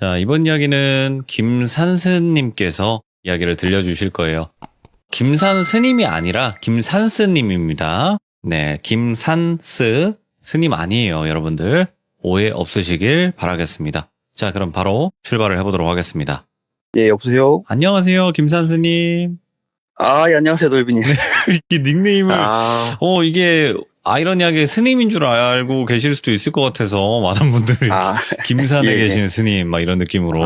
자, 이번 이야기는 김산스님께서 이야기를 들려주실 거예요. 김산스님이 아니라 김산스님입니다. 네, 김산스 스님 아니에요, 여러분들. 오해 없으시길 바라겠습니다. 자, 그럼 바로 출발을 해보도록 하겠습니다. 예, 여보세요? 안녕하세요, 김산스님. 예, 안녕하세요, 돌비님. 이 닉네임을, 아, 이게 아이러니하게 스님인 줄 알고 계실 수도 있을 것 같아서 많은 분들이 김산에 예, 예. 계신 스님, 막 이런 느낌으로.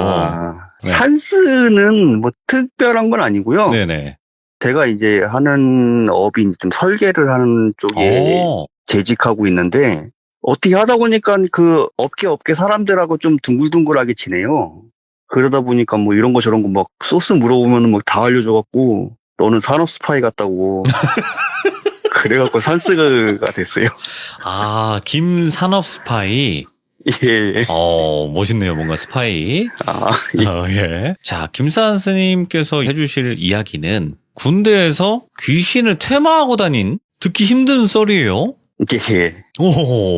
네. 산스는 뭐 특별한 건 아니고요. 네네. 제가 이제 하는 업이 이제 좀 설계를 하는 쪽에 재직하고 있는데, 어떻게 하다 보니까 그 업계 사람들하고 좀 둥글둥글하게 지내요. 그러다 보니까 뭐 이런 거 저런 거 막 소스 물어보면은 막 다 알려줘갖고, 너는 산업 스파이 같다고. 그래갖고 산스가 됐어요. 아, 김산업 스파이. 예. 멋있네요. 뭔가 스파이. 예. 예. 자, 김산 스님께서 해주실 이야기는 군대에서 귀신을 테마하고 다닌 듣기 힘든 썰이에요. 예.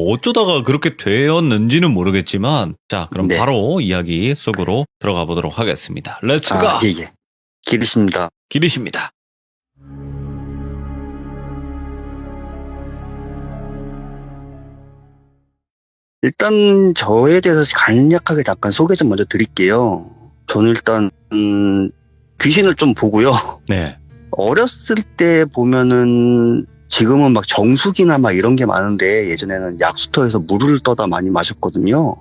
어쩌다가 그렇게 되었는지는 모르겠지만, 자, 그럼 네. 바로 이야기 속으로 들어가 보도록 하겠습니다. 렛츠고! 예. 기르십니다. 기리십니다. 일단 저에 대해서 간략하게 잠깐 소개 좀 먼저 드릴게요. 저는 일단 귀신을 좀 보고요. 네. 어렸을 때 보면은 지금은 막 정수기나 막 이런 게 많은데 예전에는 약수터에서 물을 떠다 많이 마셨거든요.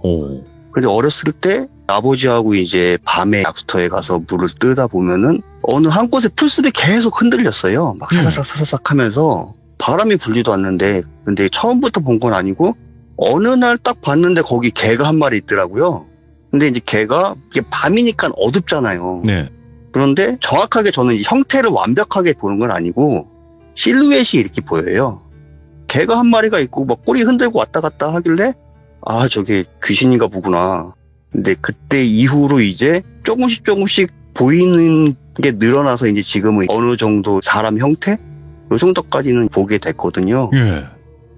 근데 어렸을 때 아버지하고 이제 밤에 약수터에 가서 물을 뜨다 보면은 어느 한 곳에 풀숲이 계속 흔들렸어요. 막 사사삭 하면서 바람이 불지도 않는데, 근데 처음부터 본 건 아니고 어느 날 딱 봤는데 거기 개가 한 마리 있더라고요. 근데 이제 개가 이게 밤이니까 어둡잖아요. 네. 그런데 정확하게 저는 형태를 완벽하게 보는 건 아니고 실루엣이 이렇게 보여요. 개가 한 마리가 있고 막 꼬리 흔들고 왔다 갔다 하길래 저게 귀신인가 보구나. 근데 그때 이후로 이제 조금씩 보이는 게 늘어나서 이제 지금은 어느 정도 사람 형태? 요 정도까지는 보게 됐거든요. 예.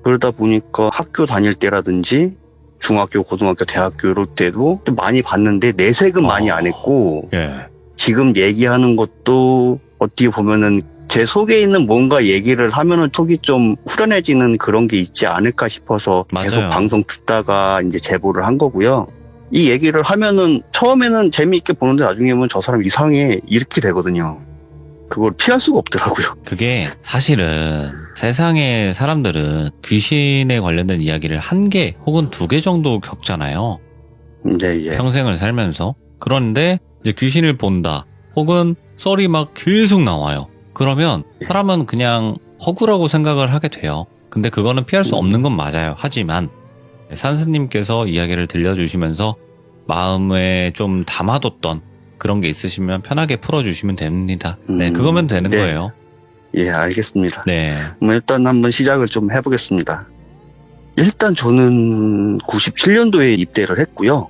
그러다 보니까 학교 다닐 때라든지 중학교, 고등학교, 대학교 이럴 때도 좀 많이 봤는데 내색은 많이 안 했고, 예. 지금 얘기하는 것도 어떻게 보면은 제 속에 있는 뭔가 얘기를 하면은 속이 좀 후련해지는 그런 게 있지 않을까 싶어서 계속 맞아요. 방송 듣다가 이제 제보를 한 거고요. 이 얘기를 하면은 처음에는 재미있게 보는데 나중에 보면 저 사람 이상해 이렇게 되거든요. 그걸 피할 수가 없더라고요. 그게 사실은 세상의 사람들은 귀신에 관련된 이야기를 한 개 혹은 두 개 정도 겪잖아요. 네, 예. 평생을 살면서. 그런데 이제 귀신을 본다 혹은 썰이 막 계속 나와요. 그러면 사람은 그냥 허구라고 생각을 하게 돼요. 근데 그거는 피할 수 없는 건 맞아요. 하지만 산스님께서 이야기를 들려주시면서 마음에 좀 담아뒀던 그런 게 있으시면 편하게 풀어주시면 됩니다. 네, 그거면 되는 네. 거예요. 예, 알겠습니다. 네. 일단 한번 시작을 좀 해보겠습니다. 일단 저는 97년도에 입대를 했고요.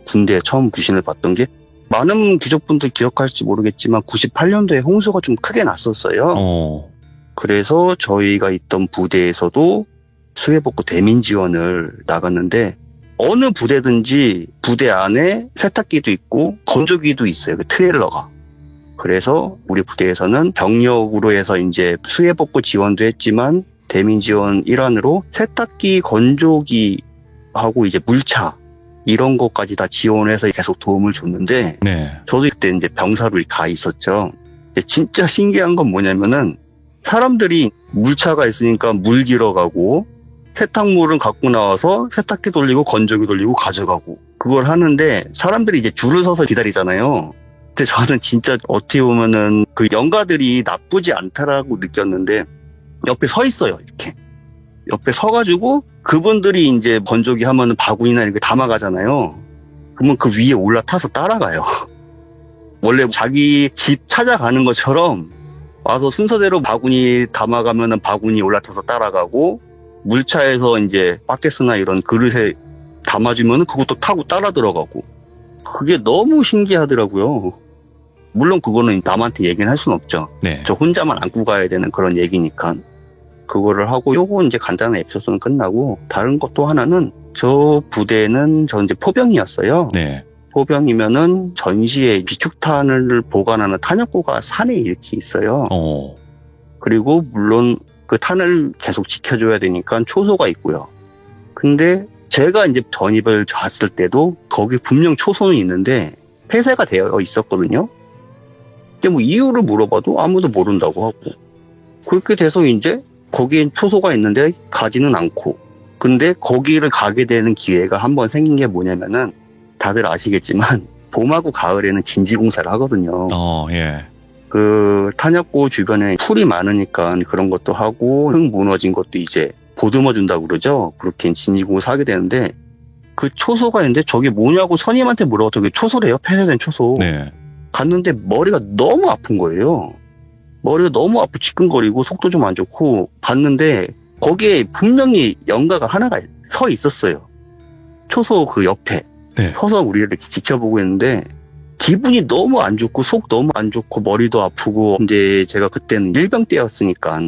군대에 처음 귀신을 봤던 게 많은 귀족분들 기억할지 모르겠지만 98년도에 홍수가 좀 크게 났었어요. 그래서 저희가 있던 부대에서도 수해복구 대민 지원을 나갔는데 어느 부대든지 부대 안에 세탁기도 있고 건조기도 있어요. 그 트레일러가. 그래서 우리 부대에서는 병력으로 해서 이제 수해복구 지원도 했지만 대민 지원 일환으로 세탁기, 건조기하고 이제 물차 이런 것까지 다 지원해서 계속 도움을 줬는데 네. 저도 그때 이제 병사로 가 있었죠. 진짜 신기한 건 뭐냐면은 사람들이 물차가 있으니까 물 길어가고 세탁물은 갖고 나와서 세탁기 돌리고 건조기 돌리고 가져가고 그걸 하는데 사람들이 이제 줄을 서서 기다리잖아요. 근데 저는 진짜 어떻게 보면은 그 영가들이 나쁘지 않다라고 느꼈는데 옆에 서 있어요. 이렇게 옆에 서가지고 그분들이 이제 건조기 하면은 바구니나 이렇게 담아가잖아요. 그러면 그 위에 올라타서 따라가요. 원래 자기 집 찾아가는 것처럼 와서 순서대로 바구니 담아가면은 바구니 올라타서 따라가고 물차에서 이제 바켓이나 이런 그릇에 담아주면은 그것도 타고 따라 들어가고 그게 너무 신기하더라고요. 물론 그거는 남한테 얘기는 할 수는 없죠. 네. 저 혼자만 안고 가야 되는 그런 얘기니까. 그거를 하고 요거 이제 간단한 에피소드는 끝나고 다른 것 또 하나는 저 부대는 저 이제 포병이었어요. 네. 포병이면은 전시에 비축탄을 보관하는 탄약고가 산에 이렇게 있어요. 그리고 물론 그 탄을 계속 지켜줘야 되니까 초소가 있고요. 근데 제가 이제 전입을 갔을 때도 거기 분명 초소는 있는데 폐쇄가 되어 있었거든요. 근데 뭐 이유를 물어봐도 아무도 모른다고 하고. 그렇게 돼서 이제 거기에 초소가 있는데 가지는 않고. 근데 거기를 가게 되는 기회가 한번 생긴 게 뭐냐면은 다들 아시겠지만 봄하고 가을에는 진지공사를 하거든요. 예. 그 탄약고 주변에 풀이 많으니까 그런 것도 하고 흙 무너진 것도 이제 보듬어 준다고 그러죠. 그렇게 진지공사 하게 되는데 그 초소가 있는데 저게 뭐냐고 선임한테 물어봤더니 초소래요. 폐쇄된 초소. 네. 갔는데 머리가 너무 아픈 거예요. 머리가 너무 아프고 지끈거리고 속도 좀 안 좋고 봤는데 거기에 분명히 연가가 하나가 서 있었어요. 초소 그 옆에. 네. 서서 우리를 이렇게 지켜보고 있는데 기분이 너무 안 좋고 속 너무 안 좋고 머리도 아프고. 근데 제가 그때는 일병 때였으니까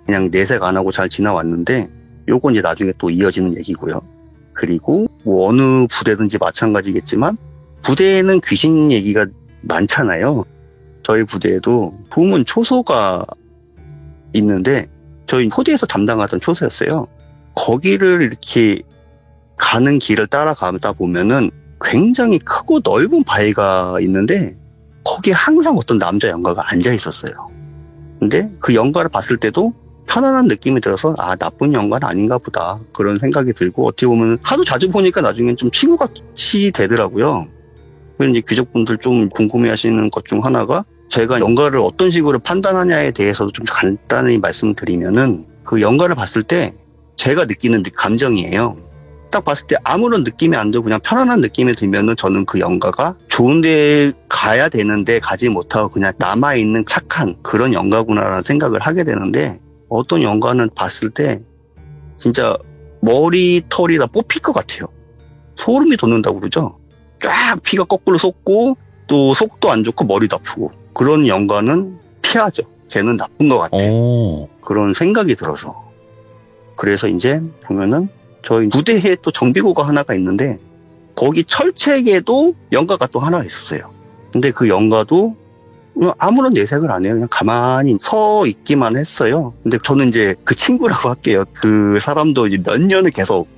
그냥 내색 안 하고 잘 지나왔는데 요건 이제 나중에 또 이어지는 얘기고요. 그리고 뭐 어느 부대든지 마찬가지겠지만 부대에는 귀신 얘기가 많잖아요. 저희 부대에도 부문 초소가 있는데 저희 포대에서 담당하던 초소였어요. 거기를 이렇게 가는 길을 따라가다 보면은 굉장히 크고 넓은 바위가 있는데 거기에 항상 어떤 남자 연가가 앉아 있었어요. 근데 그 연가를 봤을 때도 편안한 느낌이 들어서 아 나쁜 연가는 아닌가 보다 그런 생각이 들고 어떻게 보면 하도 자주 보니까 나중엔 좀 친구같이 되더라고요. 그래서 이제 귀족분들 좀 궁금해하시는 것 중 하나가 제가 연가를 어떤 식으로 판단하냐에 대해서도 좀 간단히 말씀드리면은 그 연가를 봤을 때 제가 느끼는 감정이에요. 딱 봤을 때 아무런 느낌이 안 들고 그냥 편안한 느낌이 들면은 저는 그 연가가 좋은 데 가야 되는데 가지 못하고 그냥 남아있는 착한 그런 연가구나라는 생각을 하게 되는데 어떤 연가는 봤을 때 진짜 머리털이 다 뽑힐 것 같아요. 소름이 돋는다고 그러죠. 쫙 피가 거꾸로 솟고 또 속도 안 좋고 머리도 아프고 그런 연가는 피하죠. 걔는 나쁜 것 같아. 그런 생각이 들어서. 그래서 이제 보면은 저희 부대에 또 정비고가 하나가 있는데 거기 철책에도 연가가 또 하나 있었어요. 근데 그 연가도 아무런 내색을 안 해요. 그냥 가만히 서 있기만 했어요. 근데 저는 이제 그 친구라고 할게요. 그 사람도 이제 몇 년을 계속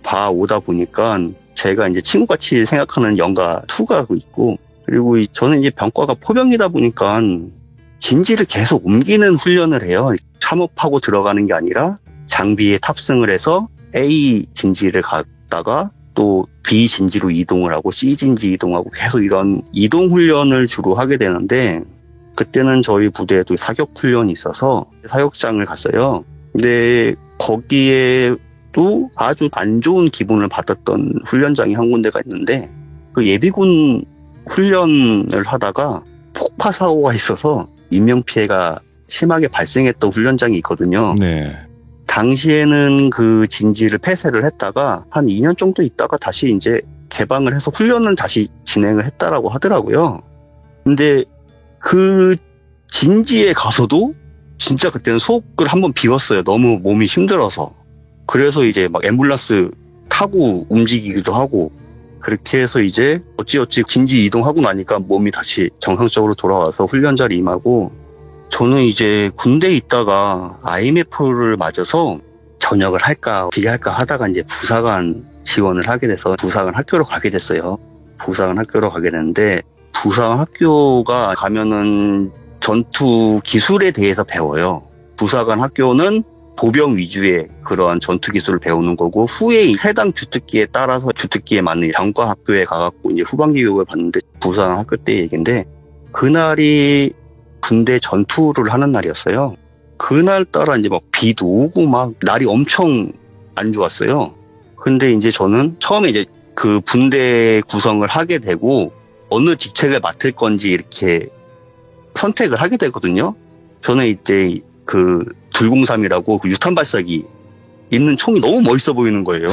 봐오다 보니까 제가 이제 친구같이 생각하는 연가 2가 있고 그리고 저는 이제 병과가 포병이다 보니까 진지를 계속 옮기는 훈련을 해요. 참업하고 들어가는 게 아니라 장비에 탑승을 해서 A 진지를 갔다가 또 B 진지로 이동을 하고 C 진지 이동하고 계속 이런 이동 훈련을 주로 하게 되는데 그때는 저희 부대에도 사격 훈련이 있어서 사격장을 갔어요. 근데 거기에도 아주 안 좋은 기분을 받았던 훈련장이 한 군데가 있는데 그 예비군 훈련을 하다가 폭파 사고가 있어서 인명피해가 심하게 발생했던 훈련장이 있거든요. 네. 당시에는 그 진지를 폐쇄를 했다가 한 2년 정도 있다가 다시 이제 개방을 해서 훈련을 다시 진행을 했다라고 하더라고요. 근데 그 진지에 가서도 진짜 그때는 속을 한번 비웠어요. 너무 몸이 힘들어서. 그래서 이제 막 앰뷸런스 타고 움직이기도 하고 그렇게 해서 이제 어찌어찌 진지 이동하고 나니까 몸이 다시 정상적으로 돌아와서 훈련 자리 임하고 저는 이제 군대에 있다가 IMF를 맞아서 전역을 할까 어떻게 할까 하다가 이제 부사관 지원을 하게 돼서 부사관 학교로 가게 됐어요. 부사관 학교로 가게 됐는데 부사관 학교가 가면은 전투 기술에 대해서 배워요. 부사관 학교는 보병 위주의 그러한 전투 기술을 배우는 거고 후에 해당 주특기에 따라서 주특기에 맞는 병과 학교에 가갖고 이제 후반기 교육을 받는데 부사관 학교 때 얘기인데 그날이 군대 전투를 하는 날이었어요. 그날따라 이제 막 비도 오고 막 날이 엄청 안 좋았어요. 근데 이제 저는 처음에 이제 그 분대 구성을 하게 되고 어느 직책을 맡을 건지 이렇게 선택을 하게 되거든요. 저는 이때 그 203이라고 그 유탄 발사기 있는 총이 너무 멋있어 보이는 거예요.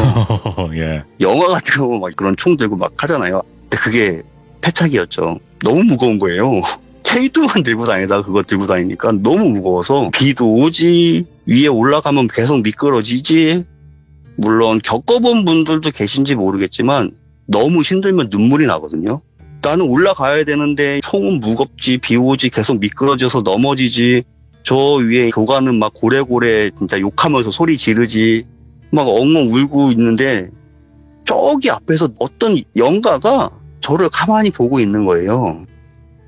예. 영화 같은 거 막 그런 총 들고 막 하잖아요. 근데 그게 패착이었죠. 너무 무거운 거예요. K2만 들고 다니다가 그거 들고 다니니까 너무 무거워서 비도 오지 위에 올라가면 계속 미끄러지지 물론 겪어본 분들도 계신지 모르겠지만 너무 힘들면 눈물이 나거든요. 나는 올라가야 되는데 총은 무겁지, 비 오지, 계속 미끄러져서 넘어지지, 저 위에 교관은 막 고래고래 진짜 욕하면서 소리 지르지, 막 엉엉 울고 있는데 저기 앞에서 어떤 영가가 저를 가만히 보고 있는 거예요.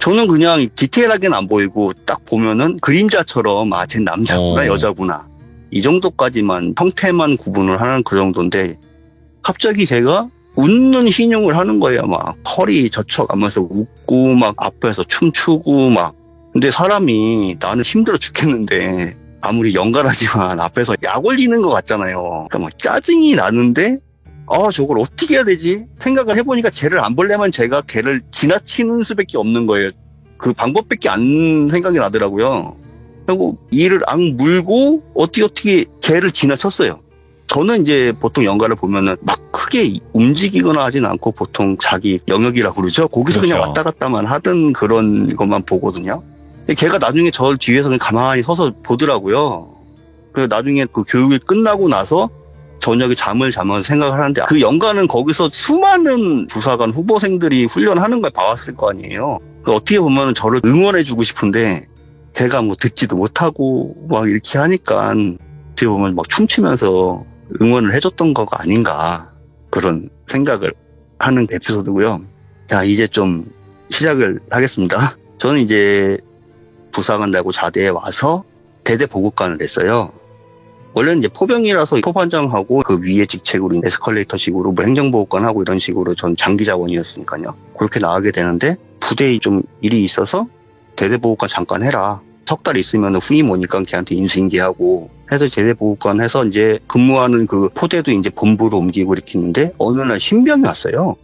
저는 그냥 디테일하게는 안 보이고 딱 보면은 그림자처럼 아, 쟤 남자구나, 여자구나. 이 정도까지만 형태만 구분을 하는 그 정도인데 갑자기 걔가 웃는 신용을 하는 거예요. 막 허리 젖혀가면서 웃고 막 앞에서 춤추고 막. 근데 사람이 나는 힘들어 죽겠는데 아무리 연갈하지만 앞에서 약 올리는 것 같잖아요. 그러니까 막 짜증이 나는데 저걸 어떻게 해야 되지? 생각을 해보니까 쟤를 안 보려면 제가 걔를 지나치는 수밖에 없는 거예요. 그 방법밖에 안 생각이 나더라고요. 그리고 이를 악물고 어떻게 걔를 지나쳤어요. 저는 이제 보통 연가를 보면은 막 크게 움직이거나 하진 않고 보통 자기 영역이라고 그러죠. 거기서 그렇죠. 그냥 왔다 갔다만 하던 그런 것만 보거든요. 근데 걔가 나중에 저 뒤에서 그냥 가만히 서서 보더라고요. 그 나중에 그 교육이 끝나고 나서 저녁에 잠을 자면서 생각을 하는데 그 연가는 거기서 수많은 부사관 후보생들이 훈련하는 걸 봐왔을 거 아니에요. 어떻게 보면 저를 응원해주고 싶은데 제가 뭐 듣지도 못하고 막 이렇게 하니까 어떻게 보면 막 춤추면서 응원을 해줬던 거가 아닌가 그런 생각을 하는 에피소드고요. 자, 이제 좀 시작을 하겠습니다. 저는 이제 부사관 달고 자대에 와서 대대 보급관을 했어요. 원래는 이제 포병이라서 포반장하고 그 위에 직책으로 에스컬레이터식으로 뭐 행정보급관하고 이런 식으로 전 장기자원이었으니까요. 그렇게 나가게 되는데 부대에 좀 일이 있어서 대대보급관 잠깐 해라. 석 달 있으면 후임 오니까 걔한테 인수인계하고 해서 대대보급관 해서 이제 근무하는 그 포대도 이제 본부로 옮기고 이렇게 했는데 어느 날 신병이 왔어요.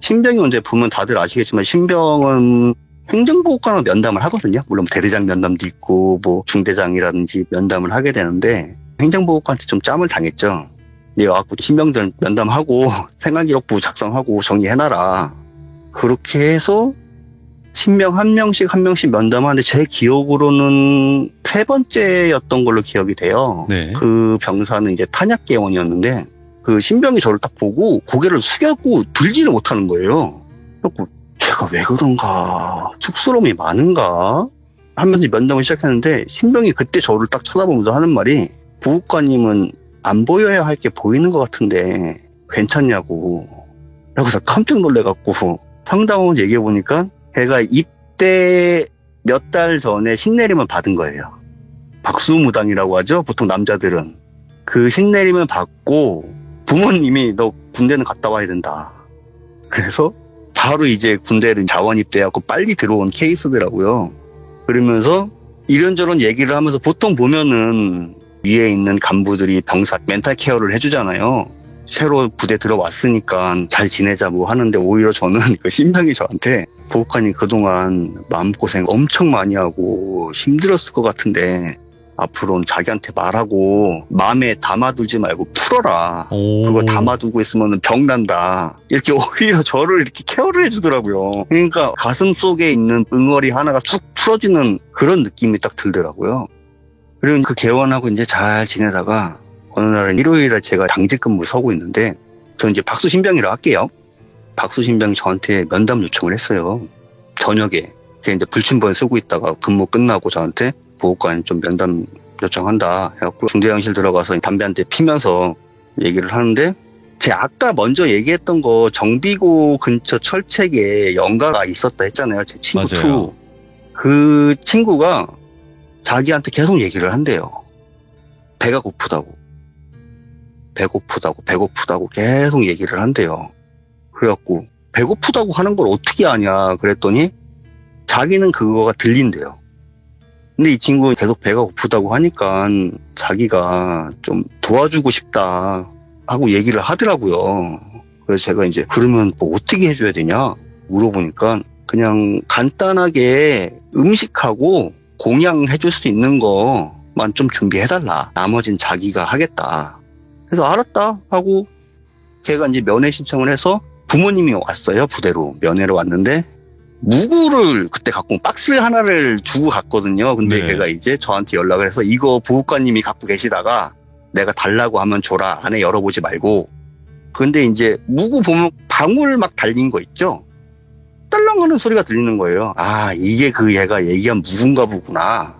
신병이 오는데 보면 다들 아시겠지만 신병은 행정보급관으로 면담을 하거든요. 물론 대대장 면담도 있고 뭐 중대장이라든지 면담을 하게 되는데 행정보급관한테 좀 짬을 당했죠. 내가 와갖고 신병들 면담하고 생활기록부 작성하고 정리해놔라. 그렇게 해서 신병 한 명씩 면담하는데 제 기억으로는 세 번째였던 걸로 기억이 돼요. 네. 그 병사는 이제 탄약계원이었는데 그 신병이 저를 딱 보고 고개를 숙여고 들지를 못하는 거예요. 그래서 제가 왜 그런가, 쑥스러움이 많은가 하면서 면담을 시작했는데 신병이 그때 저를 딱 쳐다보면서 하는 말이 보급관님은 안 보여야 할 게 보이는 것 같은데 괜찮냐고. 그래서 깜짝 놀래갖고 상담원 얘기해보니까 걔가 입대 몇 달 전에 신내림을 받은 거예요. 박수무당이라고 하죠. 보통 남자들은. 그 신내림을 받고 부모님이 너 군대는 갔다 와야 된다. 그래서 바로 이제 군대를 자원 입대하고 빨리 들어온 케이스더라고요. 그러면서 이런저런 얘기를 하면서 보통 보면은 위에 있는 간부들이 병사 멘탈 케어를 해주잖아요. 새로 부대 들어왔으니까 잘 지내자 뭐 하는데 오히려 저는 그 신병이 저한테 보급관이 그동안 마음고생 엄청 많이 하고 힘들었을 것 같은데 앞으로는 자기한테 말하고 마음에 담아두지 말고 풀어라. 그거 담아두고 있으면 병 난다. 이렇게 오히려 저를 이렇게 케어를 해주더라고요. 그러니까 가슴 속에 있는 응어리 하나가 쭉 풀어지는 그런 느낌이 딱 들더라고요. 그리고 그 개원하고 이제 잘 지내다가 어느 날은 일요일에 제가 당직 근무 서고 있는데 저는 이제 박수신병이라 할게요. 박수신병이 저한테 면담 요청을 했어요. 저녁에. 걔 이제 불침번 쓰고 있다가 근무 끝나고 저한테 보호관 좀 면담 요청한다 해갖고 중대장실 들어가서 담배 한 대 피면서 얘기를 하는데 제가 아까 먼저 얘기했던 거 정비고 근처 철책에 연가가 있었다 했잖아요. 제 친구 투. 그 친구가 자기한테 계속 얘기를 한대요. 배가 고프다고 계속 얘기를 한대요. 그래갖고 배고프다고 하는 걸 어떻게 아냐 그랬더니 자기는 그거가 들린대요. 근데 이 친구 계속 배가 고프다고 하니까 자기가 좀 도와주고 싶다 하고 얘기를 하더라고요. 그래서 제가 이제 그러면 뭐 어떻게 해줘야 되냐 물어보니까 그냥 간단하게 음식하고 공양해줄 수 있는 거만 좀 준비해달라. 나머진 자기가 하겠다. 그래서 알았다 하고 걔가 이제 면회 신청을 해서 부모님이 왔어요. 부대로 면회로 왔는데 무구를 그때 갖고 박스 하나를 주고 갔거든요. 근데 네. 걔가 이제 저한테 연락을 해서 이거 보호관님이 갖고 계시다가 내가 달라고 하면 줘라. 안에 열어보지 말고 근데 이제 무구 보면 방울 막 달린 거 있죠? 딸랑하는 소리가 들리는 거예요. 아, 이게 그 얘가 얘기한 무군가 보구나.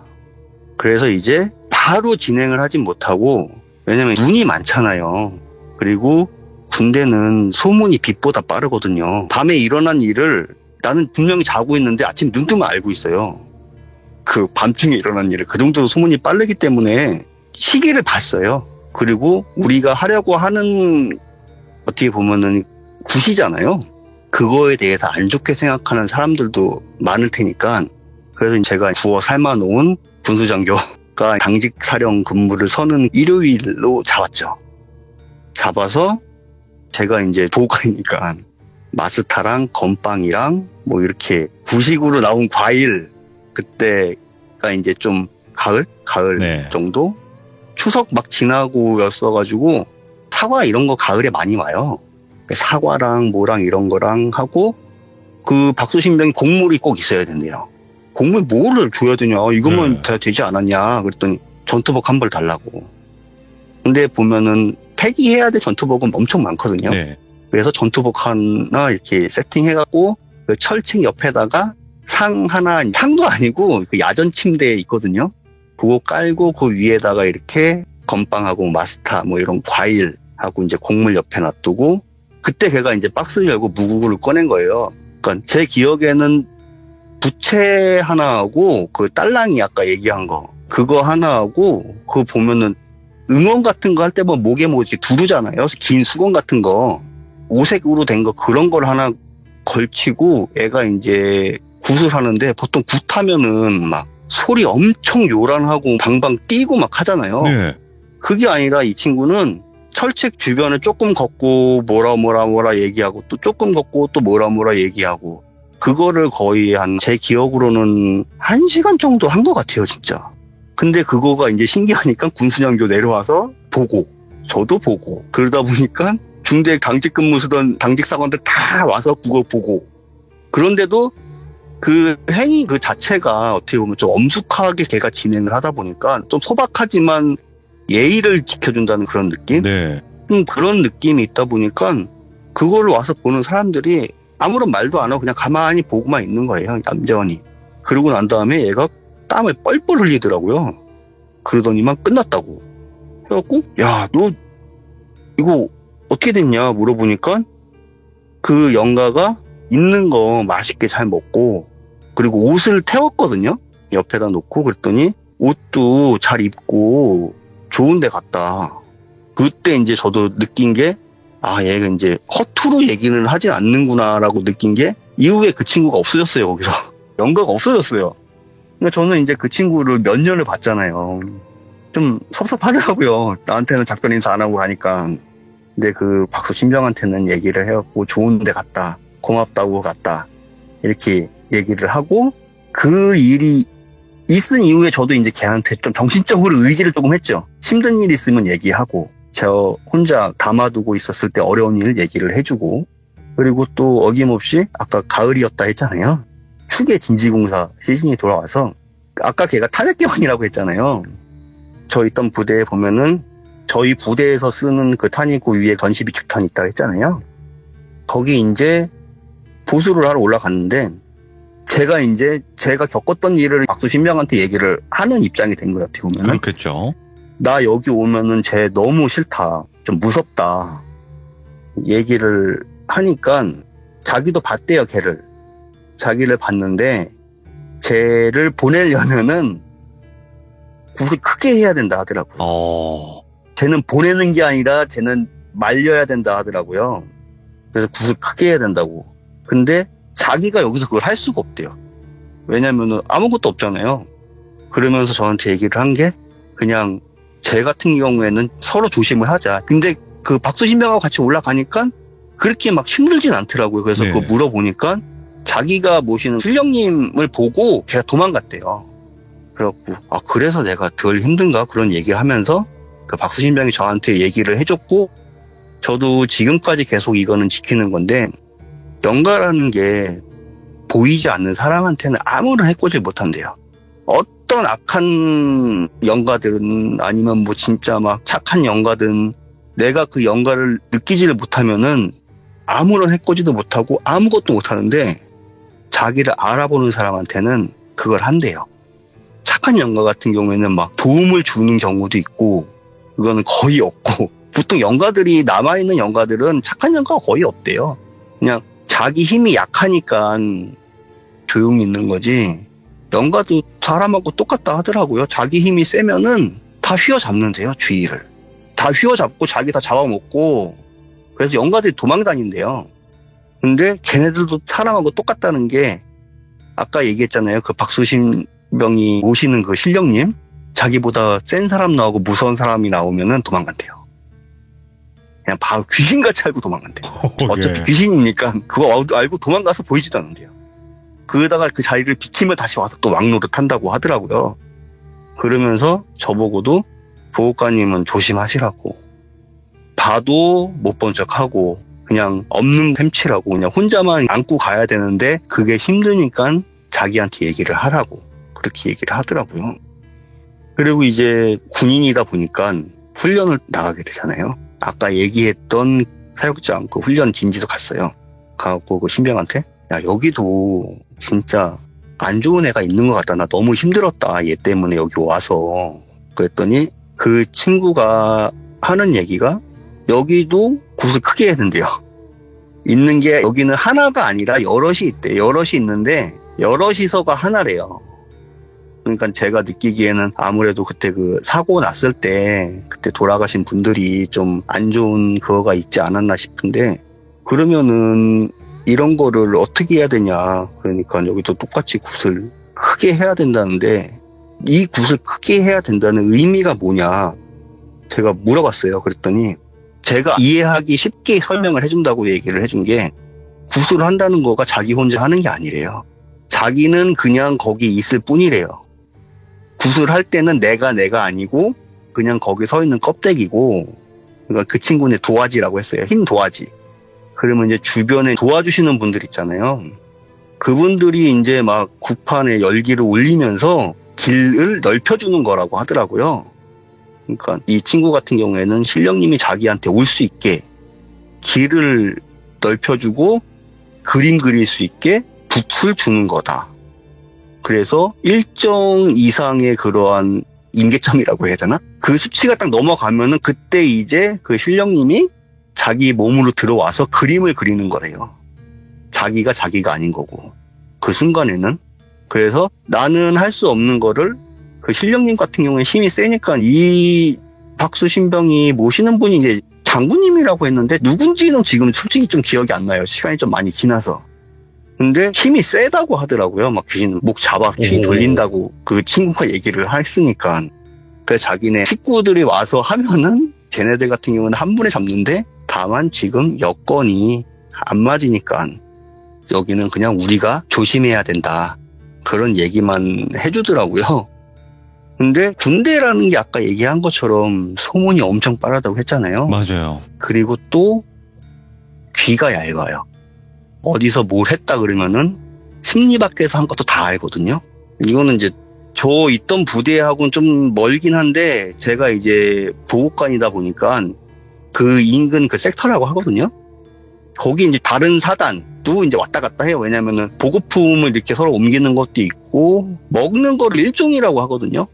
그래서 이제 바로 진행을 하진 못하고, 왜냐면 눈이 많잖아요. 그리고 군대는 소문이 빛보다 빠르거든요. 밤에 일어난 일을 나는 분명히 자고 있는데 아침 눈 뜨면 알고 있어요. 그 밤중에 일어난 일을. 그 정도로 소문이 빠르기 때문에 시기를 봤어요. 그리고 우리가 하려고 하는 어떻게 보면은 굿이잖아요. 그거에 대해서 안 좋게 생각하는 사람들도 많을 테니까, 그래서 제가 구워 삶아놓은 군수장교가 당직 사령 근무를 서는 일요일로 잡았죠. 잡아서 제가 이제 보호관이니까 마스타랑 건빵이랑 뭐 이렇게 구식으로 나온 과일, 그때가 이제 좀 가을 네. 정도? 추석 막 지나고였어가지고 사과 이런 거 가을에 많이 와요. 사과랑 뭐랑 이런 거랑 하고, 그 박수신병이 곡물이 꼭 있어야 된대요. 곡물 뭐를 줘야 되냐, 이것만 다 되지 않았냐 그랬더니 전투복 한 벌 달라고. 근데 보면은 폐기해야 될 전투복은 엄청 많거든요. 네. 그래서 전투복 하나 이렇게 세팅해갖고 그 철책 옆에다가 상 하나, 상도 아니고 그 야전 침대에 있거든요. 그거 깔고 그 위에다가 이렇게 건빵하고 마스타 뭐 이런 과일하고 이제 곡물 옆에 놔두고, 그때 걔가 이제 박스 열고 무구를 꺼낸 거예요. 그러니까 제 기억에는 부채 하나 하고 그 딸랑이 아까 얘기한 거 그거 하나 하고, 그거 보면은 응원 같은 거 할 때 보면 목에 뭐 이렇게 두르잖아요. 긴 수건 같은 거 오색으로 된 거, 그런 걸 하나 걸치고 애가 이제 굿을 하는데, 보통 굿하면은 막 소리 엄청 요란하고 방방 뛰고 막 하잖아요. 네. 그게 아니라 이 친구는 철책 주변을 조금 걷고 뭐라 얘기하고 또 조금 걷고 또 뭐라 얘기하고, 그거를 거의 제 기억으로는 1시간 정도 한 것 같아요, 진짜. 근데 그거가 이제 신기하니까 군수장교 내려와서 보고, 저도 보고, 그러다 보니까 중대 당직 근무 쓰던 당직 사관들 다 와서 그거 보고. 그런데도 그 행위 그 자체가 어떻게 보면 좀 엄숙하게 걔가 진행을 하다 보니까 좀 소박하지만 예의를 지켜준다는 그런 느낌? 네. 그런 느낌이 있다 보니까 그걸 와서 보는 사람들이 아무런 말도 안 하고 그냥 가만히 보고만 있는 거예요, 얌전히. 그러고 난 다음에 얘가 땀을 뻘뻘 흘리더라고요. 그러더니만 끝났다고. 그래갖고, 야, 너 이거 어떻게 됐냐 물어보니까 그 영가가 있는 거 맛있게 잘 먹고, 그리고 옷을 태웠거든요. 옆에다 놓고. 그랬더니 옷도 잘 입고 좋은 데 갔다. 그때 이제 저도 느낀 게, 아, 얘가 이제 허투루 얘기는 하진 않는구나라고 느낀 게, 이후에 그 친구가 없어졌어요, 거기서. 영가가 없어졌어요. 그러니까 저는 이제 그 친구를 몇 년을 봤잖아요. 좀 섭섭하더라고요. 나한테는 작별 인사 안 하고 가니까. 근데 그 박수 신병한테는 얘기를 해갖고 좋은 데 갔다, 고맙다고 갔다, 이렇게 얘기를 하고, 그 일이 있은 이후에 저도 이제 걔한테 좀 정신적으로 의지를 조금 했죠. 힘든 일 있으면 얘기하고, 저 혼자 담아두고 있었을 때 어려운 일 얘기를 해주고, 그리고 또 어김없이 아까 가을이었다 했잖아요. 축의 진지공사 시즌이 돌아와서, 아까 걔가 탄약기관이라고 했잖아요. 저 있던 부대에 보면은 저희 부대에서 쓰는 그 탄이고 위에 건시비 축탄이 있다고 했잖아요. 거기 이제 보수를 하러 올라갔는데, 제가 이제 제가 겪었던 일을 박수 신병한테 얘기를 하는 입장이 된 거예요, 어떻게 보면은. 그렇겠죠. 나 여기 오면은 쟤 너무 싫다, 좀 무섭다 얘기를 하니까 자기도 봤대요, 걔를. 자기를 봤는데 쟤를 보내려면은 굿을 크게 해야 된다 하더라고요. 쟤는 보내는 게 아니라 쟤는 말려야 된다 하더라고요. 그래서 굿을 크게 해야 된다고. 근데 자기가 여기서 그걸 할 수가 없대요. 왜냐면은 아무것도 없잖아요. 그러면서 저한테 얘기를 한 게, 그냥 쟤 같은 경우에는 서로 조심을 하자. 근데 그 박수신병하고 같이 올라가니까 그렇게 막 힘들진 않더라고요. 그래서 그거 물어보니까 자기가 모시는 필령님을 보고 걔가 도망갔대요. 그래갖고, 아, 그래서 내가 덜 힘든가? 그런 얘기하면서 그 박수신병이 저한테 얘기를 해줬고, 저도 지금까지 계속 이거는 지키는 건데, 영가라는 게 보이지 않는 사람한테는 아무런 해코지 못한대요. 어떤 악한 영가들은, 아니면 뭐 진짜 막 착한 영가든 내가 그 영가를 느끼지를 못하면은 아무런 해코지도 못하고 아무것도 못하는데 자기를 알아보는 사람한테는 그걸 한대요. 착한 영가 같은 경우에는 막 도움을 주는 경우도 있고 그거는 거의 없고 보통 영가들이 남아있는 영가들은 착한 영가가 거의 없대요. 그냥 자기 힘이 약하니까 조용히 있는 거지 영가도 사람하고 똑같다 하더라고요. 자기 힘이 세면은 다 휘어잡는데요. 주위를. 다 휘어잡고 자기 다 잡아먹고 그래서 영가들이 도망다닌대요. 근데 걔네들도 사람하고 똑같다는 게 아까 얘기했잖아요. 그 박수신병이 모시는 그 신령님 자기보다 센 사람 나오고 무서운 사람이 나오면은 도망간대요. 그냥 바로 귀신같이 알고 도망간대요. 어차피 예. 귀신이니까 그거 알고 도망가서 보이지도 않는데요. 그러다가 그 자리를 비키면 다시 와서 또 왕노릇 한다고 하더라고요. 그러면서 저보고도 보호관님은 조심하시라고. 봐도 못 본 척하고 그냥 없는 셈치라고 그냥 혼자만 안고 가야 되는데 그게 힘드니까 자기한테 얘기를 하라고 그렇게 얘기를 하더라고요. 그리고 이제 군인이다 보니까 훈련을 나가게 되잖아요. 아까 얘기했던 사육장 그 훈련 진지도 갔어요. 가고 그 신병한테 야 여기도 진짜 안 좋은 애가 있는 것 같다. 나 너무 힘들었다. 얘 때문에 여기 와서. 그랬더니 그 친구가 하는 얘기가 여기도 굿을 크게 했는데요. 있는 게 여기는 하나가 아니라 여럿이 있대. 여럿이 있는데 여럿이서가 하나래요. 그러니까 제가 느끼기에는 아무래도 그때 그 사고 났을 때 그때 돌아가신 분들이 좀 안 좋은 그거가 있지 않았나 싶은데 그러면은 이런 거를 어떻게 해야 되냐. 그러니까 여기도 똑같이 굿을 크게 해야 된다는데 이 굿을 크게 해야 된다는 의미가 뭐냐. 제가 물어봤어요. 그랬더니 제가 이해하기 쉽게 설명을 해준다고 얘기를 해준 게 굿을 한다는 거가 자기 혼자 하는 게 아니래요. 자기는 그냥 거기 있을 뿐이래요. 굿을 할 때는 내가 아니고 그냥 거기 서 있는 껍데기고 그러니까 그 친구는 도화지라고 했어요. 흰 도화지. 그러면 이제 주변에 도와주시는 분들 있잖아요. 그분들이 이제 막 굿판에 열기를 올리면서 길을 넓혀주는 거라고 하더라고요. 그러니까 이 친구 같은 경우에는 신령님이 자기한테 올 수 있게 길을 넓혀주고 그림 그릴 수 있게 붓을 주는 거다. 그래서 일정 이상의 그러한 임계점이라고 해야 되나? 그 수치가 딱 넘어가면은 그때 이제 그 신령님이 자기 몸으로 들어와서 그림을 그리는 거래요. 자기가 아닌 거고. 그 순간에는. 그래서 나는 할 수 없는 거를 그 신령님 같은 경우에 힘이 세니까 이 박수신병이 모시는 분이 이제 장군님이라고 했는데 누군지는 지금 솔직히 좀 기억이 안 나요. 시간이 좀 많이 지나서. 근데 힘이 세다고 하더라고요. 막 귀신 목 잡아 귀 돌린다고 그 친구가 얘기를 했으니까. 그래서 자기네 식구들이 와서 하면은 쟤네들 같은 경우는 한 분에 잡는데 다만 지금 여건이 안 맞으니까 여기는 그냥 우리가 조심해야 된다. 그런 얘기만 해주더라고요. 근데 군대라는 게 아까 얘기한 것처럼 소문이 엄청 빠르다고 했잖아요. 맞아요. 그리고 또 귀가 얇아요. 어디서 뭘 했다 그러면은 심리 밖에서 한 것도 다 알거든요. 이거는 이제 저 있던 부대하고는 좀 멀긴 한데 제가 이제 보호관이다 보니까 그 인근 그 섹터라고 하거든요. 거기 이제 다른 사단도 이제 왔다 갔다 해요. 왜냐면은 보급품을 이렇게 서로 옮기는 것도 있고 먹는 거를 1종이라고 하거든요.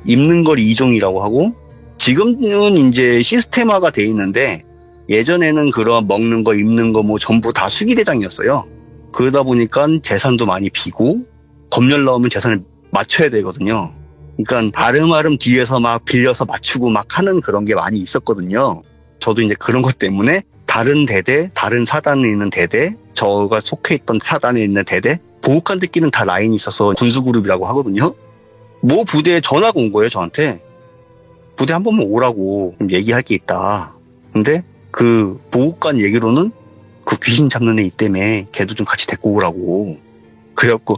입는 걸 2종이라고 하고 지금은 이제 시스템화가 돼 있는데 예전에는 그런 먹는 거 입는 거 뭐 전부 다 수기대장이었어요. 그러다 보니까 재산도 많이 비고 검열 나오면 재산을 맞춰야 되거든요. 그러니까 아름아름 뒤에서 막 빌려서 맞추고 막 하는 그런 게 많이 있었거든요. 저도 이제 그런 것 때문에 다른 대대, 다른 사단에 있는 대대, 저가 속해 있던 사단에 있는 대대, 보호관들끼리는 다 라인이 있어서 군수그룹이라고 하거든요. 뭐 부대에 전화가 온 거예요, 저한테. 부대 한 번만 오라고 얘기할 게 있다. 근데 그 보호관 얘기로는 그 귀신 잡는 애 있다며 걔도 좀 같이 데리고 오라고. 그래갖고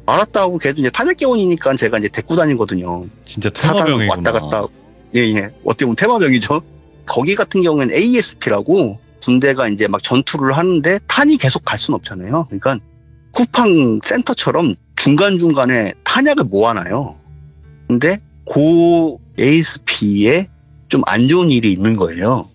알았다 하고 걔도 이제 탄핵개원이니까 제가 이제 데리고 다니거든요. 진짜 테마병이구나. 왔다 갔다. 예. 어떻게 보면 테마병이죠. 거기 같은 경우에는 ASP라고 군대가 이제 막 전투를 하는데 탄이 계속 갈 수는 없잖아요. 그러니까 쿠팡 센터처럼 중간중간에 탄약을 모아놔요. 근데 그 ASP에 좀 안 좋은 일이 있는 거예요.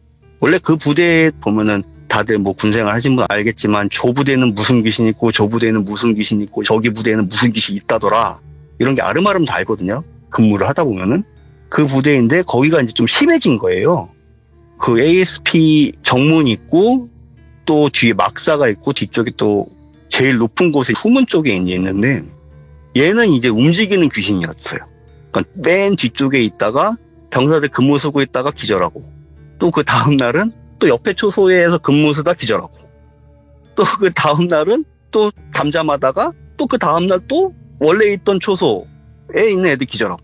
원래 그 부대에 보면은 다들 뭐 군생활 하신 분 알겠지만 저 부대는 무슨 귀신 있고 저 부대는 무슨 귀신 있고 저기 부대에는 무슨 귀신 있다더라. 이런 게 아름아름 다 알거든요. 근무를 하다 보면은. 그 부대인데 거기가 이제 좀 심해진 거예요. 그 ASP 정문 있고 또 뒤에 막사가 있고 뒤쪽에 또 제일 높은 곳에 후문 쪽에 이제 있는데 얘는 이제 움직이는 귀신이었어요. 그러니까 맨 뒤쪽에 있다가 병사들 근무 서고 있다가 기절하고 또 그 다음 날은 또 옆에 초소에서 근무 서다 기절하고 또 그 다음 날은 또 잠잠하다가 또 그 다음 날 또 원래 있던 초소에 있는 애들 기절하고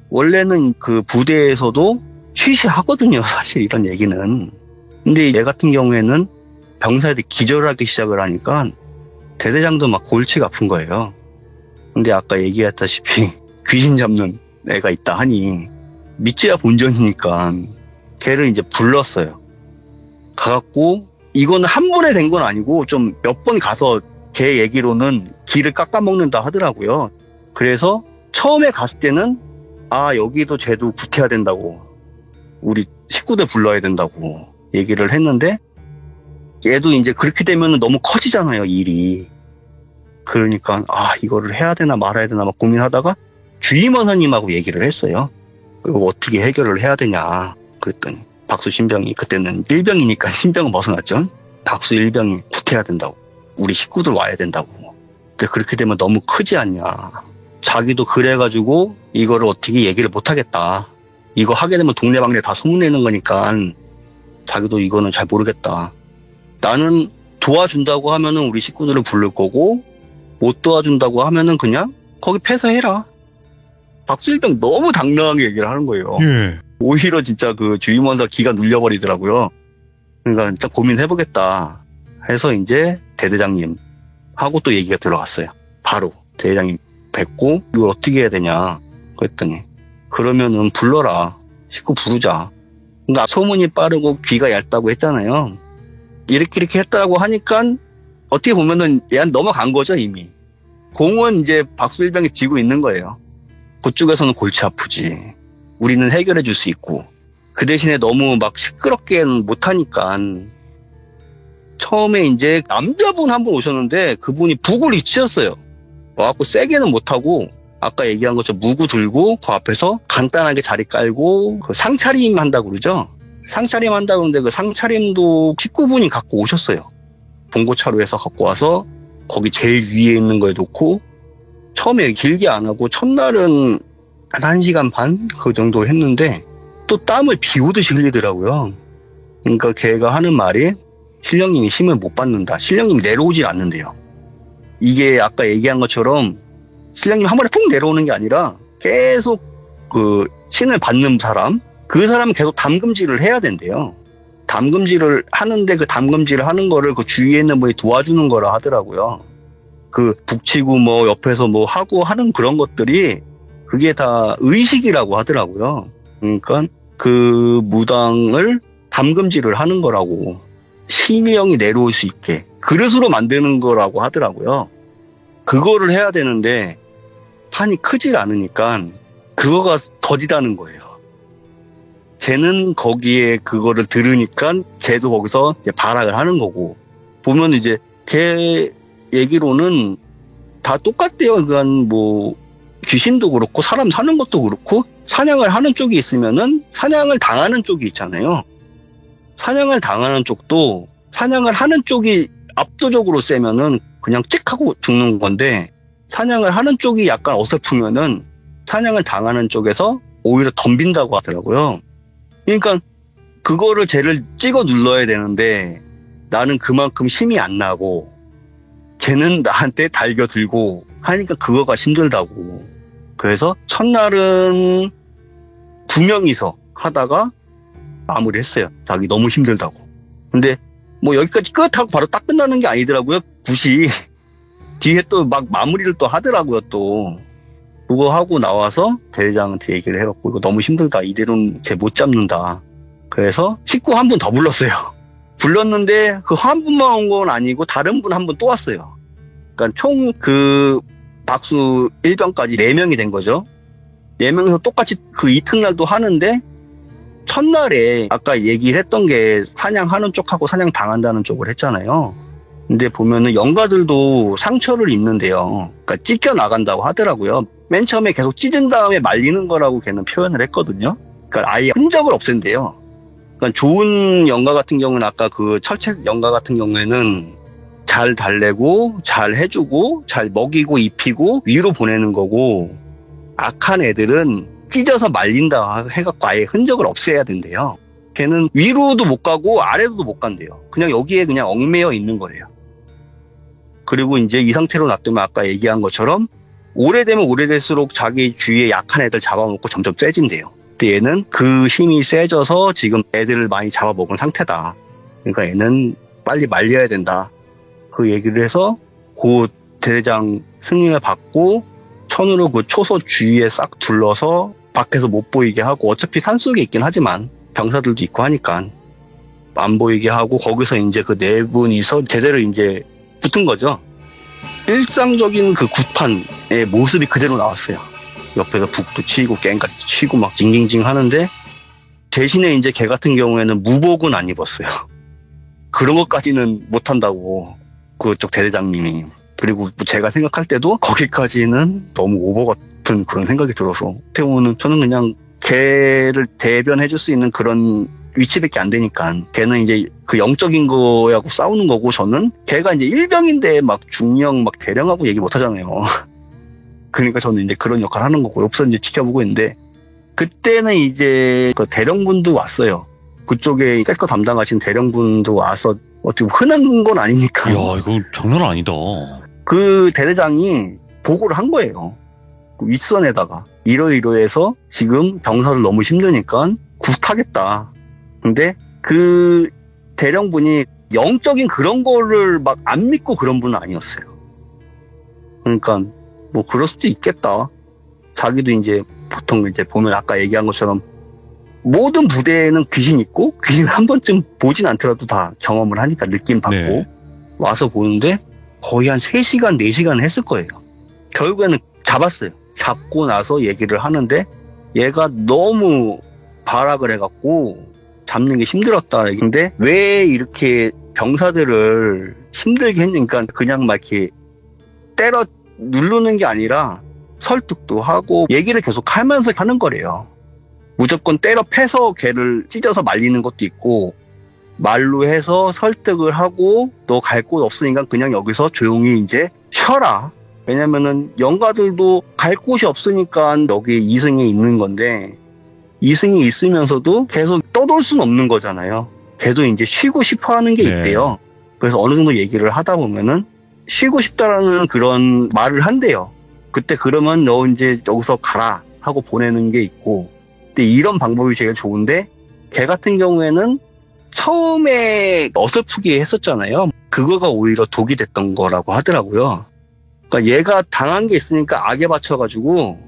원래는 그 부대에서도 쉬쉬하거든요. 사실 이런 얘기는. 근데 얘 같은 경우에는 병사들이 기절하기 시작을 하니까 대대장도 막 골치가 아픈 거예요. 근데 아까 얘기했다시피 귀신 잡는 애가 있다 하니 믿지야 본전이니까 걔를 이제 불렀어요. 가갖고 이거는 한 번에 된 건 아니고 좀 몇 번 가서 걔 얘기로는 기를 깎아먹는다 하더라고요. 그래서 처음에 갔을 때는 아 여기도 쟤도 구태야 된다고 우리 식구들 불러야 된다고 얘기를 했는데 얘도 이제 그렇게 되면 너무 커지잖아요 일이. 그러니까 아 이거를 해야 되나 말아야 되나 막 고민하다가 주임원사님하고 얘기를 했어요. 이거 어떻게 해결을 해야 되냐 그랬더니 박수 신병이 그때는 일병이니까 신병은 벗어났죠. 박수 일병이 구태야 된다고 우리 식구들 와야 된다고. 근데 그렇게 되면 너무 크지 않냐. 자기도 그래가지고 이거를 어떻게 얘기를 못하겠다. 이거 하게 되면 동네방네 다 소문내는 거니까 자기도 이거는 잘 모르겠다. 나는 도와준다고 하면은 우리 식구들을 부를 거고 못 도와준다고 하면은 그냥 거기 폐쇄해라. 박수일병 너무 당당하게 얘기를 하는 거예요. 예. 오히려 진짜 그 주임원사 기가 눌려버리더라고요. 그러니까 진짜 고민해보겠다 해서 이제 대대장님 하고 또 얘기가 들어갔어요. 바로 대대장님 뵙고 이걸 어떻게 해야 되냐 그랬더니 그러면은 불러라. 식구 부르자. 그러니까 소문이 빠르고 귀가 얇다고 했잖아요. 이렇게 했다고 하니까 어떻게 보면은 얘는 넘어간 거죠 이미. 공은 이제 박수일병이 쥐고 있는 거예요. 그쪽에서는 골치 아프지. 우리는 해결해 줄 수 있고 그 대신에 너무 막 시끄럽게는 못하니까 처음에 이제 남자분 한 분 오셨는데 그분이 북을 잊으셨어요. 와갖고 세게는 못하고 아까 얘기한 것처럼 무구 들고 그 앞에서 간단하게 자리 깔고 그 상차림 한다고 그러죠. 상차림 한다고 그러는데 그 상차림도 식구분이 갖고 오셨어요. 봉고차로에서 갖고 와서 거기 제일 위에 있는 거에 놓고 처음에 길게 안 하고 첫날은 한 1시간 반 그 정도 했는데 또 땀을 비 오듯이 흘리더라고요. 그러니까 걔가 하는 말이 신령님이 힘을 못 받는다. 신령님이 내려오질 않는데요. 이게 아까 얘기한 것처럼 신령님이 한 번에 푹 내려오는 게 아니라 계속 그 신을 받는 사람 그 사람은 계속 담금질을 해야 된대요. 담금질을 하는데 그 담금질을 하는 거를 그 주위에 있는 분이 도와주는 거라 하더라고요. 그 북치고 뭐 옆에서 뭐 하고 하는 그런 것들이 그게 다 의식이라고 하더라고요. 그러니까 그 무당을 담금질을 하는 거라고 신령이 내려올 수 있게 그릇으로 만드는 거라고 하더라고요. 그거를 해야 되는데 판이 크질 않으니까 그거가 더디다는 거예요. 쟤는 거기에 그거를 들으니까 쟤도 거기서 이제 발악을 하는 거고 보면 이제 걔 얘기로는 다 똑같대요. 그러니까 뭐 귀신도 그렇고 사람 사는 것도 그렇고 사냥을 하는 쪽이 있으면은 사냥을 당하는 쪽이 있잖아요. 사냥을 당하는 쪽도 사냥을 하는 쪽이 압도적으로 세면은 그냥 찍 하고 죽는 건데 사냥을 하는 쪽이 약간 어설프면은 사냥을 당하는 쪽에서 오히려 덤빈다고 하더라고요. 그러니까 그거를 쟤를 찍어 눌러야 되는데 나는 그만큼 힘이 안 나고 걔는 나한테 달겨들고 하니까 그거가 힘들다고. 그래서 첫날은 2명이서 하다가 마무리했어요. 자기 너무 힘들다고. 근데 뭐 여기까지 끝 하고 바로 딱 끝나는 게 아니더라고요. 굿이 뒤에 또 막 마무리를 또 하더라고요. 또 그거 하고 나와서 대회장한테 얘기를 해갖고 이거 너무 힘들다. 이대로는 쟤 못 잡는다. 그래서 식구 한 분 더 불렀어요. 불렀는데 그 한 분만 온 건 아니고 다른 분 한 분 또 왔어요. 그러니까 총 그 박수 1병까지 4명이 된 거죠. 4명이서 똑같이 그 이튿날도 하는데 첫날에 아까 얘기를 했던 게 사냥하는 쪽하고 사냥 당한다는 쪽을 했잖아요. 근데 보면은 영가들도 상처를 입는데요. 그러니까 찢겨 나간다고 하더라고요. 맨 처음에 계속 찢은 다음에 말리는 거라고 걔는 표현을 했거든요. 그러니까 아예 흔적을 없앤대요. 그러니까 좋은 영가 같은 경우는 아까 그 철책 영가 같은 경우에는 잘 달래고 잘 해주고 잘 먹이고 입히고 위로 보내는 거고, 악한 애들은 찢어서 말린다 해갖고 아예 흔적을 없애야 된대요. 걔는 위로도 못 가고 아래로도 못 간대요. 그냥 여기에 그냥 얽매여 있는 거래요. 그리고 이제 이 상태로 놔두면 아까 얘기한 것처럼 오래되면 오래될수록 자기 주위에 약한 애들 잡아먹고 점점 세진대요. 근데 얘는 그 힘이 세져서 지금 애들을 많이 잡아먹은 상태다. 그러니까 얘는 빨리 말려야 된다. 그 얘기를 해서 그 대대장 승인을 받고 천으로 그 초소 주위에 싹 둘러서 밖에서 못 보이게 하고, 어차피 산속에 있긴 하지만 병사들도 있고 하니까 안 보이게 하고, 거기서 이제 그 네 분이서 제대로 이제 붙은 거죠. 일상적인 그 구판의 모습이 그대로 나왔어요. 옆에서 북도 치고 깽까지 치고 막 징징징 하는데, 대신에 이제 걔 같은 경우에는 무복은 안 입었어요. 그런 것까지는 못한다고 그쪽 대대장님이. 그리고 제가 생각할 때도 거기까지는 너무 오버 같은 그런 생각이 들어서, 태우는 저는 그냥 걔를 대변해줄 수 있는 그런 위치밖에 안 되니까, 걔는 이제 그 영적인 거하고 싸우는 거고, 저는 걔가 이제 일병인데 막 중령 막 대령하고 얘기 못 하잖아요. 그러니까 저는 이제 그런 역할 하는 거고, 옆에서 이제 지켜보고 있는데, 그때는 이제 그 대령분도 왔어요. 그쪽에 섹터 담당하신 대령분도 와서, 어떻게 흔한 건 아니니까. 이야, 이거 장난 아니다. 그 대대장이 보고를 한 거예요. 그 윗선에다가 이러이러해서 지금 병사들 너무 힘드니까 굿하겠다. 근데 그 대령분이 영적인 그런 거를 막 안 믿고 그런 분은 아니었어요. 그러니까 뭐 그럴 수도 있겠다. 자기도 이제 보통 이제 보면 아까 얘기한 것처럼 모든 부대에는 귀신 있고, 귀신 한 번쯤 보진 않더라도 다 경험을 하니까 느낌 받고 네. 와서 보는데 거의 한 3시간, 4시간 했을 거예요. 결국에는 잡았어요. 잡고 나서 얘기를 하는데 얘가 너무 발악을 해갖고 잡는 게 힘들었다. 근데 왜 이렇게 병사들을 힘들게 했는가, 그냥 막 이렇게 때려 누르는 게 아니라 설득도 하고 얘기를 계속 하면서 하는 거래요. 무조건 때려 패서 걔를 찢어서 말리는 것도 있고, 말로 해서 설득을 하고 너 갈 곳 없으니까 그냥 여기서 조용히 이제 쉬어라. 왜냐면은 영가들도 갈 곳이 없으니까 여기 이승이 있는 건데, 이승이 있으면서도 계속 떠돌 수는 없는 거잖아요. 걔도 이제 쉬고 싶어 하는 게 네. 있대요. 그래서 어느 정도 얘기를 하다 보면은 쉬고 싶다라는 그런 말을 한대요. 그때 그러면 너 이제 여기서 가라 하고 보내는 게 있고, 근데 이런 방법이 제일 좋은데, 걔 같은 경우에는 처음에 어설프게 했었잖아요. 그거가 오히려 독이 됐던 거라고 하더라고요. 그러니까 얘가 당한 게 있으니까 악에 받쳐가지고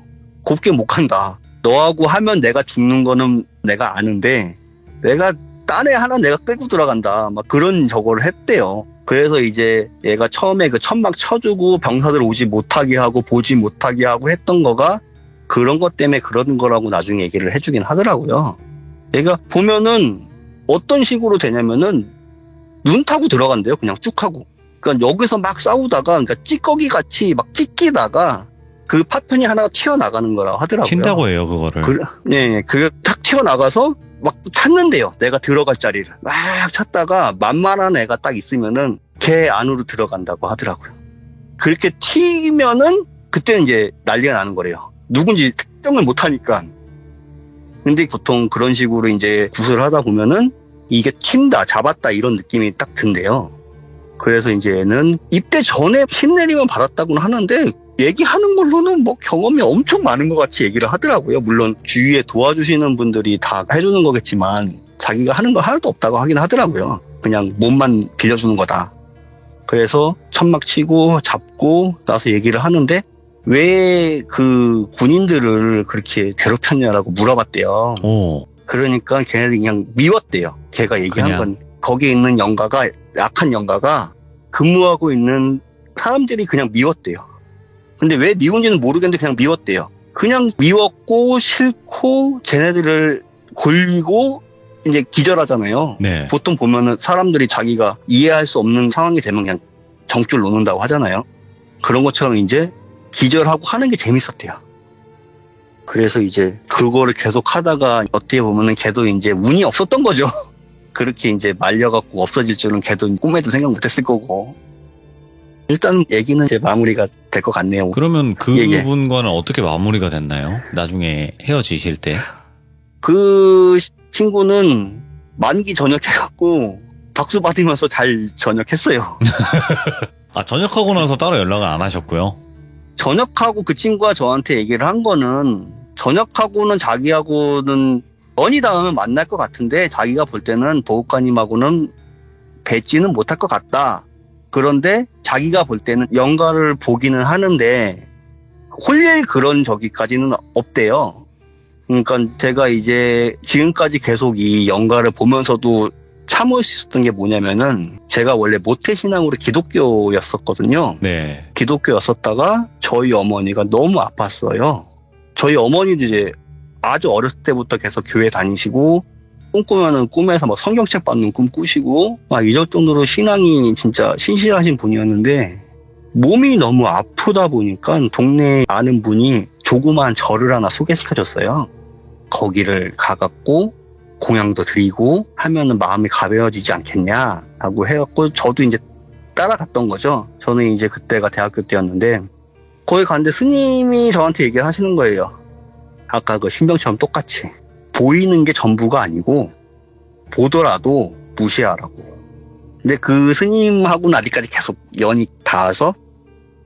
곱게 못 간다. 너하고 하면 내가 죽는 거는 내가 아는데 내가 딴 애 하나 내가 끌고 들어간다. 막 그런 저거를 했대요. 그래서 이제 얘가 처음에 그 천막 쳐주고 병사들 오지 못하게 하고 보지 못하게 하고 했던 거가 그런 것 때문에 그런 거라고 나중에 얘기를 해주긴 하더라고요. 얘가 보면은 어떤 식으로 되냐면은 눈 타고 들어간대요. 그냥 쭉 하고. 그러니까 여기서 막 싸우다가, 그러니까 찌꺼기 같이 막 찢기다가 그 파편이 하나가 튀어나가는 거라고 하더라고요. 튄다고 해요, 그거를. 네, 그게 탁 튀어나가서 막 찾는데요. 내가 들어갈 자리를. 막 찾다가 만만한 애가 딱 있으면은 걔 안으로 들어간다고 하더라고요. 그렇게 튀면은 그때는 이제 난리가 나는 거래요. 누군지 특정을 못 하니까. 근데 보통 그런 식으로 이제 굿을 하다 보면은 이게 튄다, 잡았다 이런 느낌이 딱 든대요. 그래서 이제 얘는 입대 전에 신내림은 받았다고는 하는데 얘기하는 걸로는 뭐 경험이 엄청 많은 것 같이 얘기를 하더라고요. 물론 주위에 도와주시는 분들이 다 해주는 거겠지만 자기가 하는 거 하나도 없다고 하긴 하더라고요. 그냥 몸만 빌려주는 거다. 그래서 천막 치고 잡고 나서 얘기를 하는데 왜 그 군인들을 그렇게 괴롭혔냐라고 물어봤대요. 오. 그러니까 걔네들이 그냥 미웠대요. 걔가 얘기한 그냥. 건 거기에 있는 영가가, 약한 영가가 근무하고 있는 사람들이 그냥 미웠대요. 근데 왜 미운지는 모르겠는데 그냥 미웠대요. 그냥 미웠고 싫고 쟤네들을 걸리고 이제 기절하잖아요. 네. 보통 보면은 사람들이 자기가 이해할 수 없는 상황이 되면 그냥 정줄 놓는다고 하잖아요. 그런 것처럼 이제 기절하고 하는 게 재밌었대요. 그래서 이제 그거를 계속 하다가 어떻게 보면은 걔도 이제 운이 없었던 거죠. 그렇게 이제 말려갖고 없어질 줄은 걔도 꿈에도 생각 못했을 거고. 일단 얘기는 이제 마무리가 될 것 같네요. 그러면 예, 예. 그분과는 어떻게 마무리가 됐나요? 나중에 헤어지실 때? 그 친구는 만기 전역해갖고 박수 받으면서 잘 전역했어요. 아, 전역하고 나서 따로 연락을 안 하셨고요. 전역하고 그 친구가 저한테 얘기를 한 거는 전역하고는 자기하고는 연이 닿으면 만날 것 같은데 자기가 볼 때는 보호관님하고는 뵙지는 못할 것 같다. 그런데 자기가 볼 때는 연가를 보기는 하는데 홀릴 그런 저기까지는 없대요. 그러니까 제가 이제 지금까지 계속 이 연가를 보면서도 참을 수 있었던 게 뭐냐면은 제가 원래 모태신앙으로 기독교였었거든요. 네. 기독교였었다가 저희 어머니가 너무 아팠어요. 저희 어머니도 이제 아주 어렸을 때부터 계속 교회 다니시고 꿈꾸면은 꿈에서 막 성경책 받는 꿈 꾸시고 막 이럴 정도로 신앙이 진짜 신실하신 분이었는데 몸이 너무 아프다 보니까 동네에 아는 분이 조그마한 절을 하나 소개시켜줬어요. 거기를 가갖고 공양도 드리고 하면은 마음이 가벼워지지 않겠냐라고 해갖고 저도 이제 따라갔던 거죠. 저는 이제 그때가 대학교 때였는데 거기 갔는데 스님이 저한테 얘기를 하시는 거예요. 아까 그 신병처럼 똑같이 보이는 게 전부가 아니고 보더라도 무시하라고. 근데 그 스님하고는 아직까지 계속 연이 닿아서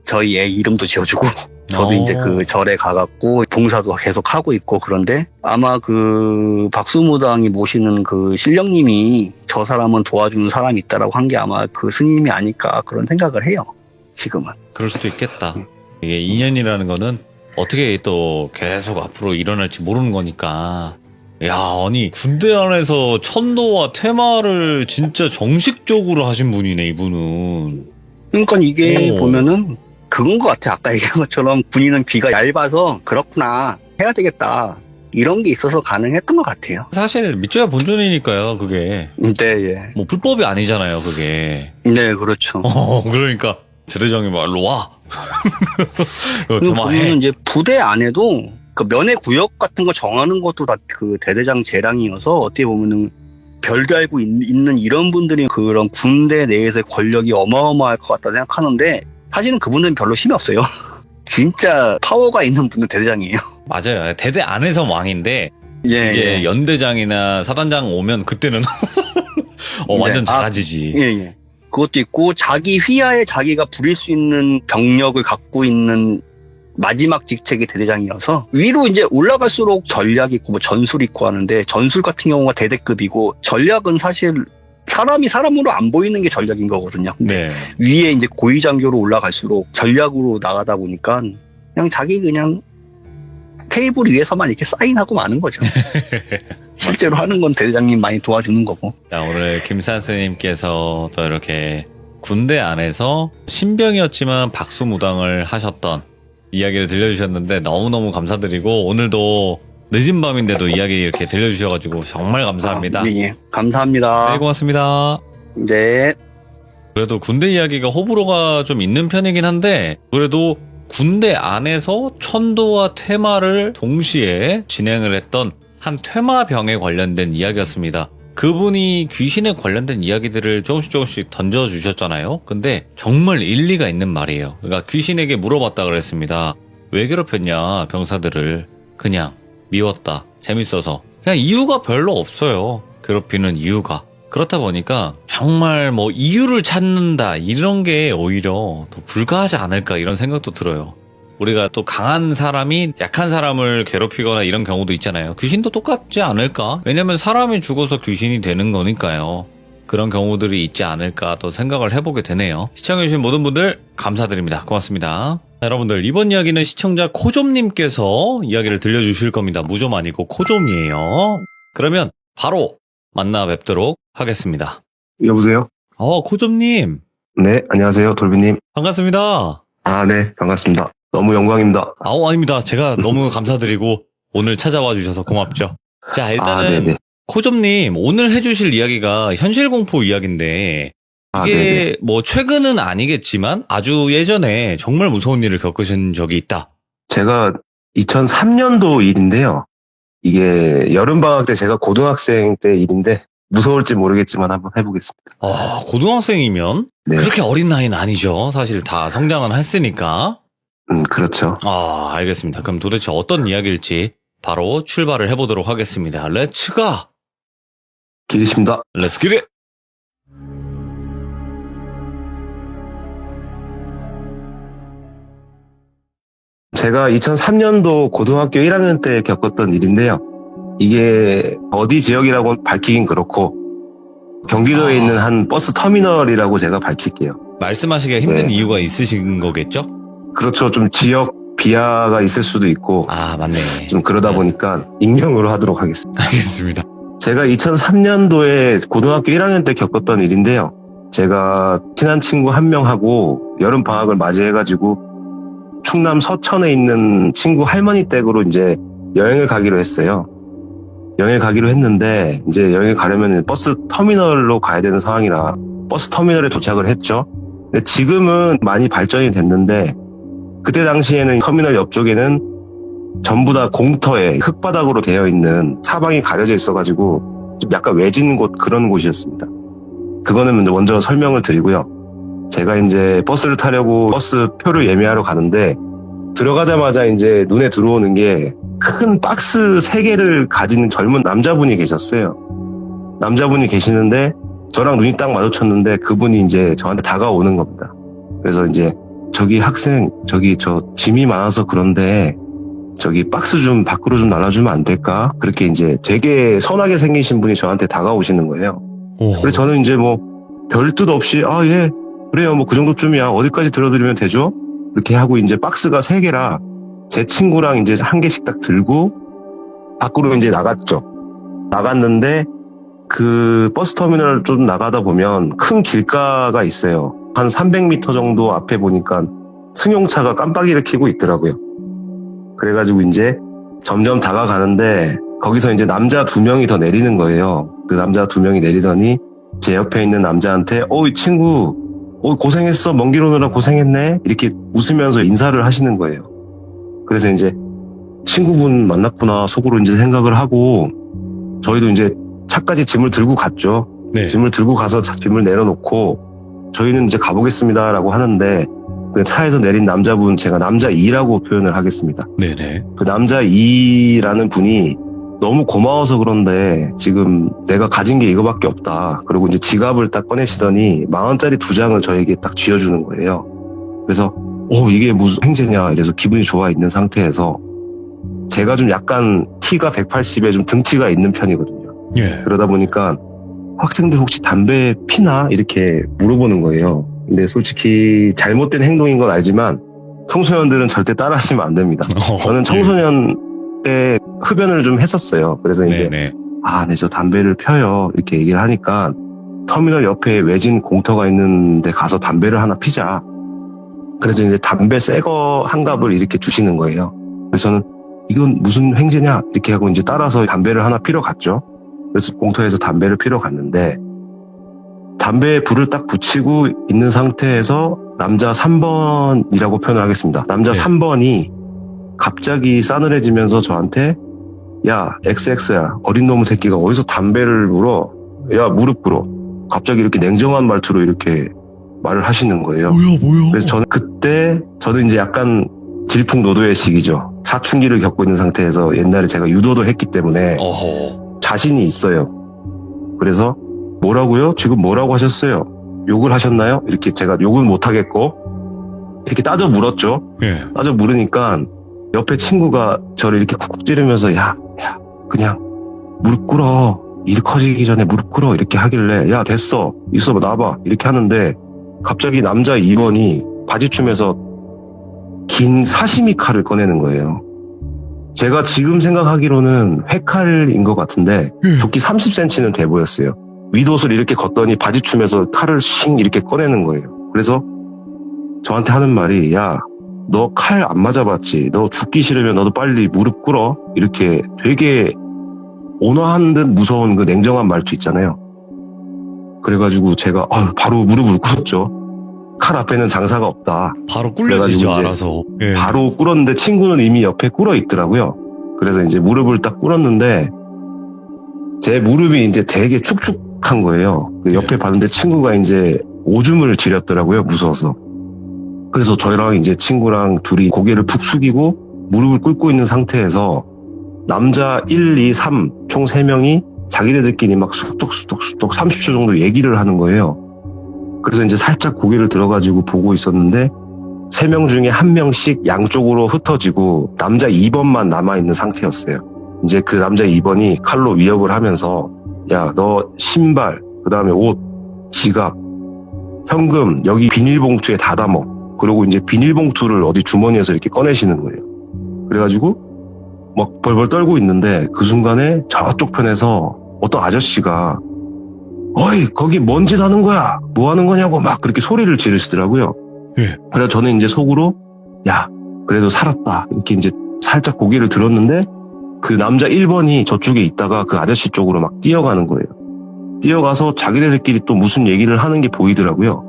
저희 애 이름도 지어주고 저도 이제 그 절에 가갖고 봉사도 계속 하고 있고 그런데 아마 그 박수무당이 모시는 그 신령님이 저 사람은 도와주는 사람이 있다라고 한 게 아마 그 스님이 아닐까 그런 생각을 해요. 지금은. 그럴 수도 있겠다. 이게 인연이라는 거는 어떻게 또 계속 앞으로 일어날지 모르는 거니까. 야, 아니 군대 안에서 천도와 퇴마를 진짜 정식적으로 하신 분이네, 이분은. 그러니까 이게 보면은 그건 것 같아. 아까 얘기한 것처럼 군인은 귀가 얇아서 그렇구나 해야 되겠다 이런 게 있어서 가능했던 것 같아요. 사실 믿져야 본전이니까요, 그게. 네, 예. 뭐 불법이 아니잖아요, 그게. 네, 그렇죠. 그러니까 제대장이 말로 와. 이거 그리고 퇴마해. 보면 이제 부대 안에도 그 면회 구역 같은 거 정하는 것도 다 그 대대장 재량이어서 어떻게 보면은 별 달고 있는 이런 분들이 그런 군대 내에서의 권력이 어마어마할 것 같다 생각하는데 사실은 그분들은 별로 힘이 없어요. 진짜 파워가 있는 분은 대대장이에요. 맞아요. 대대 안에서 왕인데 예, 이제 예. 연대장이나 사단장 오면 그때는 완전 네. 작아지지. 예, 예. 그것도 있고 자기 휘하에 자기가 부릴 수 있는 병력을 갖고 있는 마지막 직책이 대대장이어서 위로 이제 올라갈수록 전략 있고 뭐 전술 있고 하는데 전술 같은 경우가 대대급이고 전략은 사실 사람이 사람으로 안 보이는 게 전략인 거거든요. 네. 위에 이제 고위장교로 올라갈수록 전략으로 나가다 보니까 그냥 자기 그냥 테이블 위에서만 이렇게 사인하고 마는 거죠. 실제로 하는 건 대대장님 많이 도와주는 거고. 자, 오늘 김산스님께서 또 이렇게 군대 안에서 신병이었지만 박수무당을 하셨던 이야기를 들려주셨는데 너무너무 감사드리고 오늘도 늦은 밤인데도 이야기 이렇게 들려주셔가지고 정말 감사합니다. 예, 예. 감사합니다. 네, 고맙습니다. 네. 그래도 군대 이야기가 호불호가 좀 있는 편이긴 한데 그래도 군대 안에서 천도와 퇴마를 동시에 진행을 했던 한 퇴마병에 관련된 이야기였습니다. 그분이 귀신에 관련된 이야기들을 조금씩 던져주셨잖아요. 근데 정말 일리가 있는 말이에요. 그러니까 귀신에게 물어봤다 그랬습니다. 왜 괴롭혔냐 병사들을. 그냥 미웠다. 재밌어서. 그냥 이유가 별로 없어요. 괴롭히는 이유가. 그렇다 보니까 정말 뭐 이유를 찾는다 이런 게 오히려 더 불가하지 않을까 이런 생각도 들어요. 우리가 또 강한 사람이 약한 사람을 괴롭히거나 이런 경우도 있잖아요. 귀신도 똑같지 않을까? 왜냐면 사람이 죽어서 귀신이 되는 거니까요. 그런 경우들이 있지 않을까 또 생각을 해보게 되네요. 시청해주신 모든 분들 감사드립니다. 고맙습니다. 자, 여러분들 이번 이야기는 시청자 코좀님께서 이야기를 들려주실 겁니다. 무좀 아니고 코좀이에요. 그러면 바로 만나 뵙도록 하겠습니다. 여보세요? 코좀님. 네, 안녕하세요, 돌비님. 반갑습니다. 아, 네, 반갑습니다. 너무 영광입니다. 아닙니다. 제가 너무 감사드리고 오늘 찾아와 주셔서 고맙죠. 자, 일단은 네네. 코점님 오늘 해주실 이야기가 현실 공포 이야기인데 이게 네네. 뭐 최근은 아니겠지만 아주 예전에 정말 무서운 일을 겪으신 적이 있다. 제가 2003년도 일인데요. 이게 여름방학 때 제가 고등학생 때 일인데 무서울지 모르겠지만 한번 해보겠습니다. 고등학생이면 네. 그렇게 어린 나이는 아니죠. 사실 다 성장은 했으니까. 그렇죠. 알겠습니다. 그럼 도대체 어떤 이야기일지 바로 출발을 해보도록 하겠습니다. 렛츠 가! 길이십니다. 렛츠 기릿! 제가 2003년도 고등학교 1학년 때 겪었던 일인데요. 이게 어디 지역이라고 밝히긴 그렇고 경기도에 있는 한 버스 터미널이라고 제가 밝힐게요. 말씀하시기가 힘든 네. 이유가 있으신 거겠죠? 그렇죠. 좀 지역 비하가 있을 수도 있고 맞네. 좀 그러다 네. 보니까 익명으로 하도록 하겠습니다. 알겠습니다. 제가 2003년도에 고등학교 1학년 때 겪었던 일인데요. 제가 친한 친구 한 명하고 여름 방학을 맞이해가지고 충남 서천에 있는 친구 할머니 댁으로 이제 여행을 가기로 했어요. 여행을 가기로 했는데 이제 여행을 가려면 버스 터미널로 가야 되는 상황이라 버스 터미널에 도착을 했죠. 근데 지금은 많이 발전이 됐는데 그때 당시에는 터미널 옆쪽에는 전부 다 공터에 흙바닥으로 되어 있는 사방이 가려져 있어가지고 좀 약간 외진 곳 그런 곳이었습니다. 그거는 먼저 설명을 드리고요. 제가 이제 버스를 타려고 버스 표를 예매하러 가는데 들어가자마자 이제 눈에 들어오는 게 큰 박스 3개를 가지는 젊은 남자분이 계셨어요. 남자분이 계시는데 저랑 눈이 딱 마주쳤는데 그분이 이제 저한테 다가오는 겁니다. 그래서 이제 저기 학생, 저기 저 짐이 많아서 그런데 저기 박스 좀 밖으로 좀 날라주면 안 될까? 그렇게 이제 되게 선하게 생기신 분이 저한테 다가오시는 거예요. 그래서 저는 이제 뭐 별 뜻 없이 예 그래요 뭐 그 정도쯤이야 어디까지 들어드리면 되죠? 이렇게 하고 이제 박스가 3개라 제 친구랑 이제 1개씩 딱 들고 밖으로 이제 나갔죠. 나갔는데 그 버스 터미널 좀 나가다 보면 큰 길가가 있어요. 한 300m 정도 앞에 보니까 승용차가 깜빡이를 켜고 있더라고요. 그래가지고 이제 점점 다가가는데 거기서 이제 남자 2명이 더 내리는 거예요. 그 남자 2명이 내리더니 제 옆에 있는 남자한테 이 친구 고생했어 먼 길 오느라 고생했네 이렇게 웃으면서 인사를 하시는 거예요. 그래서 이제 친구분 만났구나 속으로 이제 생각을 하고 저희도 이제 차까지 짐을 들고 갔죠. 네. 짐을 들고 가서 짐을 내려놓고 저희는 이제 가보겠습니다라고 하는데 그 차에서 내린 남자분 제가 남자 2라고 표현을 하겠습니다. 네네. 그 남자 2라는 분이 너무 고마워서 그런데 지금 내가 가진 게 이거밖에 없다. 그리고 이제 지갑을 딱 꺼내시더니 10,000원짜리 2장을 저에게 딱 쥐어주는 거예요. 그래서 이게 무슨 행제냐 이래서 기분이 좋아 있는 상태에서 제가 좀 약간 키가 180에 좀 등치가 있는 편이거든요. 예. 그러다 보니까 학생들 혹시 담배 피나 이렇게 물어보는 거예요. 근데 솔직히 잘못된 행동인 건 알지만 청소년들은 절대 따라하시면 안 됩니다. 저는 청소년 때 흡연을 좀 했었어요. 그래서 이제 네네. 네, 저 담배를 펴요. 이렇게 얘기를 하니까 터미널 옆에 외진 공터가 있는데 가서 담배를 하나 피자. 그래서 이제 담배 새 거 한 갑을 이렇게 주시는 거예요. 그래서 저는 이건 무슨 횡재냐 이렇게 하고 이제 따라서 담배를 하나 피러 갔죠. 그래서 공터에서 담배를 피러 갔는데 담배에 불을 딱 붙이고 있는 상태에서 남자 3번이라고 표현을 하겠습니다. 남자 네. 3번이 갑자기 싸늘해지면서 저한테 야 XX야 어린 놈의 새끼가 어디서 담배를 물어 야 무릎 꿇어 갑자기 이렇게 냉정한 말투로 이렇게 말을 하시는 거예요. 뭐야? 그래서 저는 이제 약간 질풍노도의 시기죠. 사춘기를 겪고 있는 상태에서 옛날에 제가 유도도 했기 때문에 자신이 있어요. 그래서 뭐라고요? 지금 뭐라고 하셨어요? 욕을 하셨나요? 이렇게 제가 욕은 못 하겠고 이렇게 따져 물었죠. 예. 따져 물으니까 옆에 친구가 저를 이렇게 쿡쿡 찌르면서 야 그냥 무릎 꿇어 일 커지기 전에 무릎 꿇어 이렇게 하길래 야 됐어 있어봐 나와봐 이렇게 하는데 갑자기 남자 2번이 바지춤에서 긴 사시미 칼을 꺼내는 거예요. 제가 지금 생각하기로는 회칼인 것 같은데 두께 30cm는 돼 보였어요. 윗옷을 이렇게 걷더니 바지춤에서 칼을 싱 이렇게 꺼내는 거예요. 그래서 저한테 하는 말이 야 너 칼 안 맞아봤지? 너 죽기 싫으면 너도 빨리 무릎 꿇어. 이렇게 되게 온화한 듯 무서운 그 냉정한 말투 있잖아요. 그래가지고 제가 바로 무릎을 꿇었죠. 칼 앞에는 장사가 없다. 바로 그래가지고 꿀려지죠, 이제 알아서. 예. 바로 꿇었는데 친구는 이미 옆에 꿇어 있더라고요. 그래서 이제 무릎을 딱 꿇었는데 제 무릎이 이제 되게 축축한 거예요. 그 옆에 봤는데 친구가 이제 오줌을 지렸더라고요, 무서워서. 그래서 저희랑 이제 친구랑 둘이 고개를 푹 숙이고 무릎을 꿇고 있는 상태에서 남자 1, 2, 3 총 3명이 자기네들끼리 막 쑥덕쑥덕 30초 정도 얘기를 하는 거예요. 그래서 이제 살짝 고개를 들어가지고 보고 있었는데 3명 중에 1명씩 양쪽으로 흩어지고 남자 2번만 남아있는 상태였어요. 이제 그 남자 2번이 칼로 위협을 하면서 야, 너 신발, 그 다음에 옷, 지갑, 현금 여기 비닐봉투에 다 담어. 그리고 이제 비닐봉투를 어디 주머니에서 이렇게 꺼내시는 거예요. 그래가지고 막 벌벌 떨고 있는데 그 순간에 저쪽 편에서 어떤 아저씨가 어이 거기 뭔 짓 하는 거야? 뭐 하는 거냐고 막 그렇게 소리를 지르시더라고요. 예. 그래서 저는 이제 속으로 야 그래도 살았다 이렇게 이제 살짝 고개를 들었는데 그 남자 1번이 저쪽에 있다가 그 아저씨 쪽으로 막 뛰어가는 거예요. 뛰어가서 자기네들끼리 또 무슨 얘기를 하는 게 보이더라고요.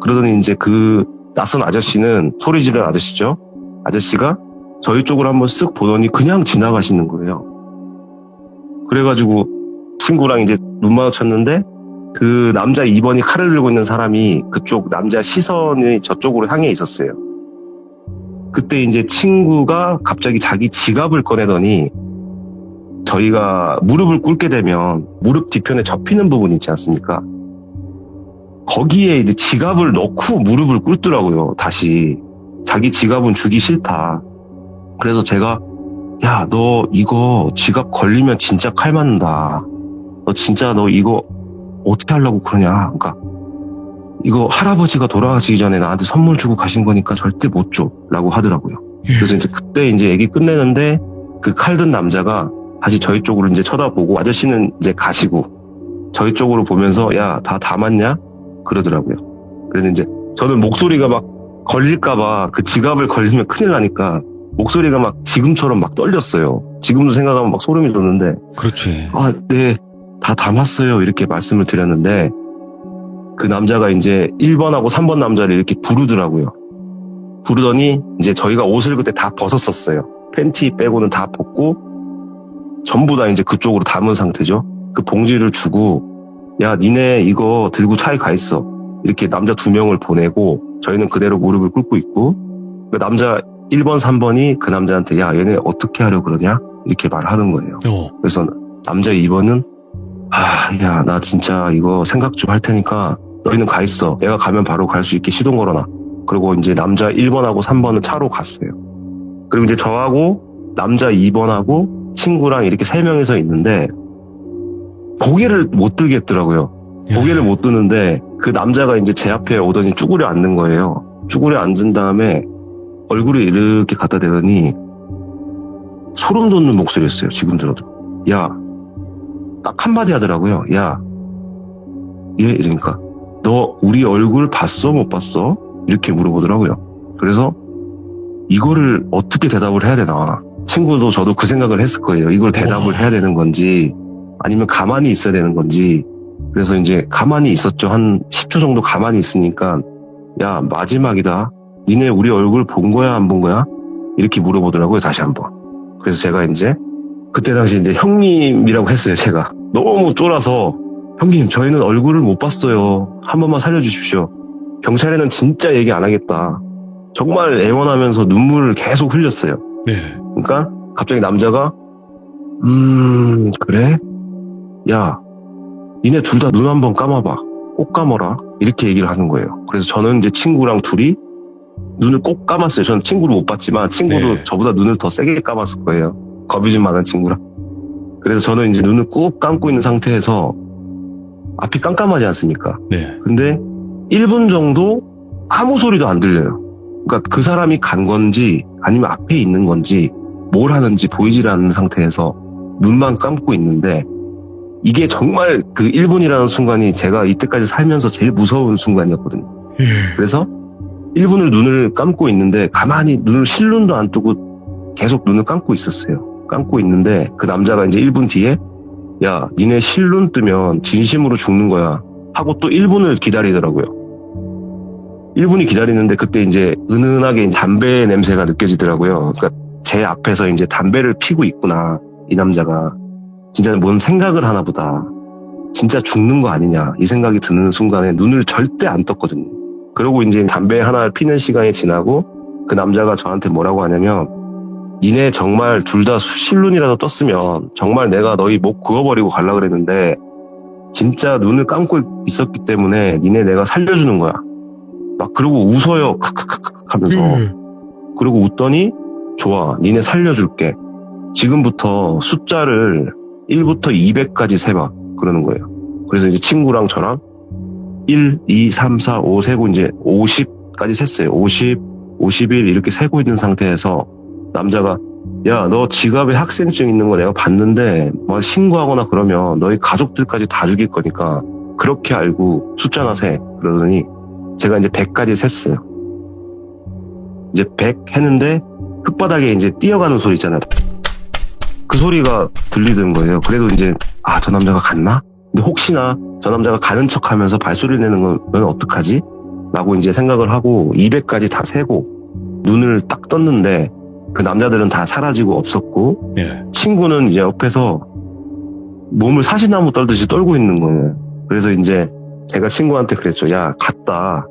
그러더니 이제 그 낯선 아저씨는 소리 지르는 아저씨죠. 아저씨가 저희 쪽으로 한번 쓱 보더니 그냥 지나가시는 거예요. 그래가지고 친구랑 이제 눈 마주쳤는데 그 남자 2번이 칼을 들고 있는 사람이 그쪽 남자 시선이 저쪽으로 향해 있었어요. 그때 이제 친구가 갑자기 자기 지갑을 꺼내더니 저희가 무릎을 꿇게 되면 무릎 뒤편에 접히는 부분 있지 않습니까? 거기에 이제 지갑을 넣고 무릎을 꿇더라고요. 다시 자기 지갑은 주기 싫다. 그래서 제가 야, 너 이거 지갑 걸리면 진짜 칼 맞는다. 너 진짜 너 이거 어떻게 하려고 그러냐. 그러니까 이거 할아버지가 돌아가시기 전에 나한테 선물 주고 가신 거니까 절대 못 줘. 라고 하더라고요. 그래서 이제 그때 이제 얘기 끝내는데 그 칼 든 남자가 다시 저희 쪽으로 이제 쳐다보고 아저씨는 이제 가시고 저희 쪽으로 보면서 야, 다 담았냐? 그러더라고요. 그래서 이제 저는 목소리가 막 걸릴까봐 그 지갑을 걸리면 큰일 나니까 목소리가 막 지금처럼 막 떨렸어요. 지금도 생각하면 막 소름이 돋는데 그렇지. 아, 네, 다 담았어요. 이렇게 말씀을 드렸는데 그 남자가 이제 1번하고 3번 남자를 이렇게 부르더라고요. 부르더니 이제 저희가 옷을 그때 다 벗었었어요. 팬티 빼고는 다 벗고 전부 다 이제 그쪽으로 담은 상태죠. 그 봉지를 주고 야, 니네 이거 들고 차에 가 있어. 이렇게 남자 2명을 보내고 저희는 그대로 무릎을 꿇고 있고 그 남자 1번, 3번이 그 남자한테 야, 얘네 어떻게 하려고 그러냐? 이렇게 말하는 거예요. 그래서 남자 2번은 야, 나 진짜 이거 생각 좀 할 테니까 너희는 가 있어. 내가 가면 바로 갈 수 있게 시동 걸어놔. 그리고 이제 남자 1번하고 3번은 차로 갔어요. 그리고 이제 저하고 남자 2번하고 친구랑 이렇게 3명이서 있는데 고개를 못 들겠더라고요. 고개를 못 드는데 그 남자가 이제 제 앞에 오더니 쭈그려 앉는 거예요. 쭈그려 앉은 다음에 얼굴을 이렇게 갖다 대더니 소름 돋는 목소리였어요. 지금 들어도. 야, 딱 한마디 하더라고요. 야, 예, 이러니까 너 우리 얼굴 봤어? 못 봤어? 이렇게 물어보더라고요. 그래서 이거를 어떻게 대답을 해야 되나. 친구도 저도 그 생각을 했을 거예요. 이걸 대답을 해야 되는 건지 아니면 가만히 있어야 되는 건지. 그래서 이제 가만히 있었죠. 한 10초 정도 가만히 있으니까 야, 마지막이다. 니네 우리 얼굴 본 거야, 안 본 거야? 이렇게 물어보더라고요, 다시 한번. 그래서 제가 이제, 그때 당시 이제 형님이라고 했어요, 제가. 너무 쫄아서, 형님, 저희는 얼굴을 못 봤어요. 한 번만 살려주십시오. 경찰에는 진짜 얘기 안 하겠다. 정말 애원하면서 눈물을 계속 흘렸어요. 네. 그러니까, 갑자기 남자가, 그래? 야, 니네 둘 다 눈 한번 감아봐. 꼭 감아라. 이렇게 얘기를 하는 거예요. 그래서 저는 이제 친구랑 둘이 눈을 꼭 감았어요. 저는 친구를 못 봤지만 친구도 네. 저보다 눈을 더 세게 감았을 거예요. 겁이 좀 많은 친구라. 그래서 저는 이제 눈을 꾹 감고 있는 상태에서 앞이 깜깜하지 않습니까? 네. 근데 1분 정도 아무 소리도 안 들려요. 그러니까 그 사람이 간 건지 아니면 앞에 있는 건지 뭘 하는지 보이질 않는 상태에서 눈만 감고 있는데 이게 정말 그 1분이라는 순간이 제가 이때까지 살면서 제일 무서운 순간이었거든요. 그래서 1분을 눈을 감고 있는데 가만히 눈을 실눈도 안 뜨고 계속 눈을 감고 있었어요. 감고 있는데 그 남자가 이제 1분 뒤에 야, 니네 실눈 뜨면 진심으로 죽는 거야. 하고 또 1분을 기다리더라고요. 1분이 기다리는데 그때 이제 은은하게 담배 냄새가 느껴지더라고요. 그러니까 제 앞에서 이제 담배를 피고 있구나. 이 남자가. 진짜 뭔 생각을 하나 보다. 진짜 죽는 거 아니냐. 이 생각이 드는 순간에 눈을 절대 안 떴거든요. 그러고 이제 담배 하나 피는 시간이 지나고 그 남자가 저한테 뭐라고 하냐면 니네 정말 둘 다 실눈이라도 떴으면 정말 내가 너희 목 그어버리고 갈라 그랬는데 진짜 눈을 감고 있었기 때문에 니네 내가 살려주는 거야. 막 그러고 웃어요. 크크크크 하면서. 그리고 웃더니 좋아. 니네 살려줄게. 지금부터 숫자를 1부터 200까지 세봐. 그러는 거예요. 그래서 이제 친구랑 저랑 1, 2, 3, 4, 5 세고 이제 50까지 셌어요. 50, 51 이렇게 세고 있는 상태에서 남자가 야, 너 지갑에 학생증 있는 거 내가 봤는데 뭐 신고하거나 그러면 너희 가족들까지 다 죽일 거니까 그렇게 알고 숫자나 세. 그러더니 제가 이제 100까지 셌어요. 이제 100 했는데 흙바닥에 이제 뛰어가는 소리 있잖아요. 그 소리가 들리던 거예요. 그래도 이제 저 남자가 갔나? 근데 혹시나 저 남자가 가는 척 하면서 발소리를 내는 건 어떡하지? 라고 이제 생각을 하고 200까지 다 세고 눈을 딱 떴는데 그 남자들은 다 사라지고 없었고 예. 친구는 이제 옆에서 몸을 사시나무 떨듯이 떨고 있는 거예요. 그래서 이제 제가 친구한테 그랬죠. 야, 갔다.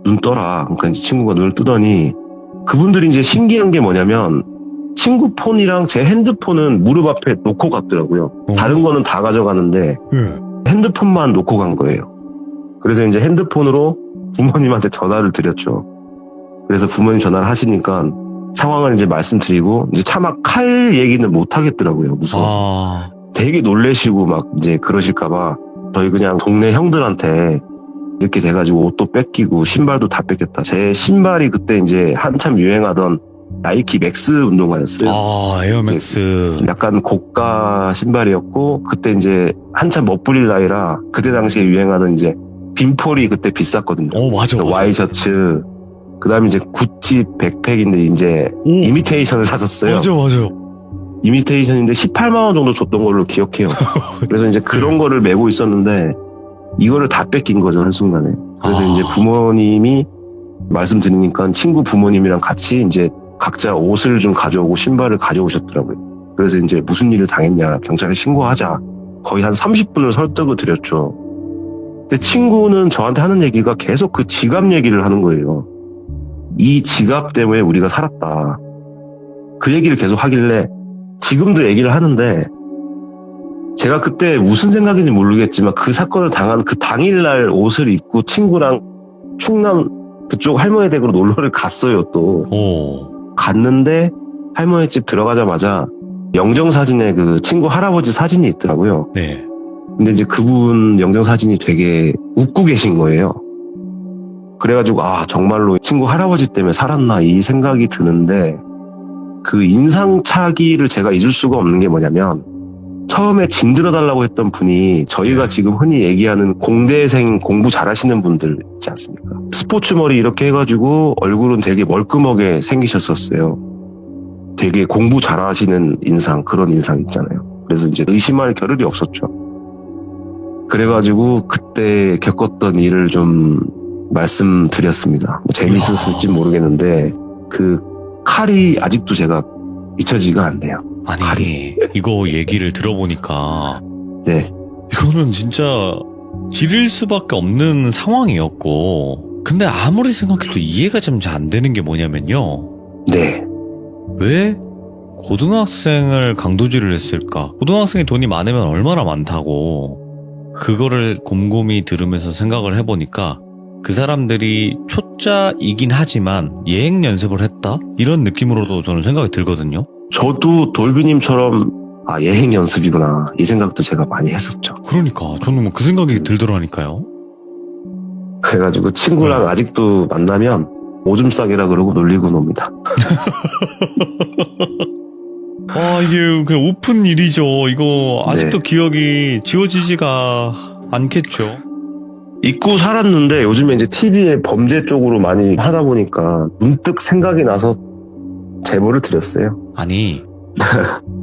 눈 떠라. 그러니까 이제 친구가 눈을 뜨더니 그분들이 이제 신기한 게 뭐냐면 친구 폰이랑 제 핸드폰은 무릎 앞에 놓고 갔더라고요. 다른 거는 다 가져가는데 핸드폰만 놓고 간 거예요. 그래서 이제 핸드폰으로 부모님한테 전화를 드렸죠. 그래서 부모님 전화를 하시니까 상황을 이제 말씀드리고 이제 차마 칼 얘기는 못 하겠더라고요. 무서워. 되게 놀래시고 막 이제 그러실까봐 저희 그냥 동네 형들한테 이렇게 돼가지고 옷도 뺏기고 신발도 다 뺏겼다. 제 신발이 그때 이제 한참 유행하던 나이키 맥스 운동화였어요. 에어맥스. 약간 고가 신발이었고 그때 이제 한참 멋부릴 나이라 그때 당시에 유행하던 이제 빈폴이 그때 비쌌거든요. 맞아. 와이셔츠. 그 다음에 이제 구찌 백팩인데 이제 이미테이션을 샀었어요. 맞아. 이미테이션인데 18만원 정도 줬던 걸로 기억해요. 그래서 이제 그런 거를 메고 있었는데 이거를 다 뺏긴 거죠, 한순간에. 그래서 이제 부모님이 말씀드리니까 친구 부모님이랑 같이 이제 각자 옷을 좀 가져오고 신발을 가져오셨더라고요. 그래서 이제 무슨 일을 당했냐, 경찰에 신고하자. 거의 한 30분을 설득을 드렸죠. 근데 친구는 저한테 하는 얘기가 계속 그 지갑 얘기를 하는 거예요. 이 지갑 때문에 우리가 살았다. 그 얘기를 계속 하길래 지금도 얘기를 하는데 제가 그때 무슨 생각인지 모르겠지만 그 사건을 당한 그 당일날 옷을 입고 친구랑 충남 그쪽 할머니 댁으로 놀러를 갔어요. 또 갔는데 할머니 집 들어가자마자 영정사진에 그 친구 할아버지 사진이 있더라고요. 네. 근데 이제 그분 영정사진이 되게 웃고 계신 거예요. 그래가지고 정말로 친구 할아버지 때문에 살았나 이 생각이 드는데 그 인상차기를 제가 잊을 수가 없는 게 뭐냐면 처음에 짐 들어달라고 했던 분이 저희가 지금 흔히 얘기하는 공대생 공부 잘하시는 분들 있지 않습니까? 스포츠 머리 이렇게 해가지고 얼굴은 되게 멀끔하게 생기셨었어요. 되게 공부 잘하시는 인상, 그런 인상 있잖아요. 그래서 이제 의심할 겨를이 없었죠. 그래가지고 그때 겪었던 일을 좀 말씀드렸습니다. 재미있었을지 모르겠는데 그 칼이 아직도 제가 잊혀지지가 않네요. 아니, 칼이. 이거 얘기를 들어보니까 네. 이거는 진짜 지릴 수밖에 없는 상황이었고 근데 아무리 생각해도 이해가 좀 잘 안 되는 게 뭐냐면요. 네. 왜 고등학생을 강도질을 했을까? 고등학생이 돈이 많으면 얼마나 많다고 그거를 곰곰이 들으면서 생각을 해보니까 그 사람들이 초짜이긴 하지만 예행 연습을 했다? 이런 느낌으로도 저는 생각이 들거든요. 저도 돌비님처럼 예행 연습이구나 이 생각도 제가 많이 했었죠. 그러니까 저는 그 생각이 들더라니까요. 그래가지고 친구랑 아직도 만나면 오줌 싸기라 그러고 놀리고 놉니다. 이게 그냥 오픈 일이죠. 이거 아직도 기억이 지워지지가 않겠죠. 잊고 살았는데 요즘에 이제 TV에 범죄 쪽으로 많이 하다 보니까 문득 생각이 나서 제보를 드렸어요. 아니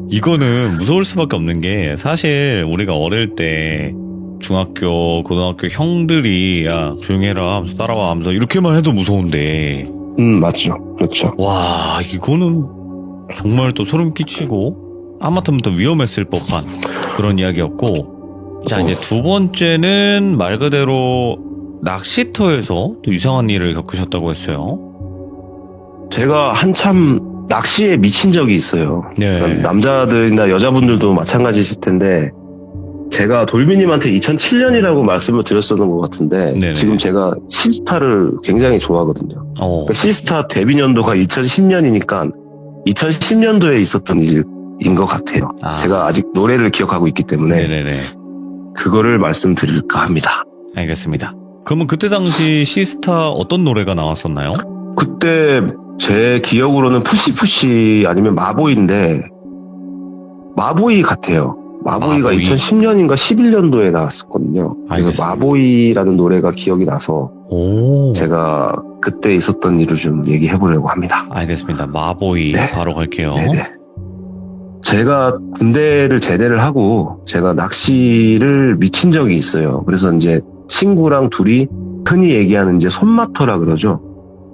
이거는 무서울 수밖에 없는 게 사실 우리가 어릴 때 중학교, 고등학교 형들이 야 조용히 해라 하면서 따라와 하면서 이렇게만 해도 무서운데 맞죠. 그렇죠. 와 이거는 정말 또 소름 끼치고 하마터면 또 위험했을 법한 그런 이야기였고 자 이제 두 번째는 말 그대로 낚시터에서 또 이상한 일을 겪으셨다고 했어요. 제가 한참 낚시에 미친 적이 있어요. 네. 그러니까 남자들이나 여자분들도 마찬가지실 텐데 제가 돌비님한테 2007년이라고 말씀을 드렸었던 것 같은데 네네. 지금 제가 시스타를 굉장히 좋아하거든요. 그러니까 시스타 데뷔 년도가 2010년이니까 2010년도에 있었던 일인 것 같아요. 아. 제가 아직 노래를 기억하고 있기 때문에 네네네. 그거를 말씀드릴까 합니다. 알겠습니다. 그러면 그때 당시 시스타 어떤 노래가 나왔었나요? 그때 제 기억으로는 푸시푸시 아니면 마보이인데 마보이 같아요. 마보이가 마보이. 2010년인가 11년도에 나왔었거든요. 그래서 알겠습니다. 마보이라는 노래가 기억이 나서 오. 제가 그때 있었던 일을 좀 얘기해 보려고 합니다. 알겠습니다. 마보이 네. 바로 갈게요. 네네. 제가 군대를 제대를 하고 제가 낚시를 미친 적이 있어요. 그래서 이제 친구랑 둘이 흔히 얘기하는 이제 손마터라 그러죠.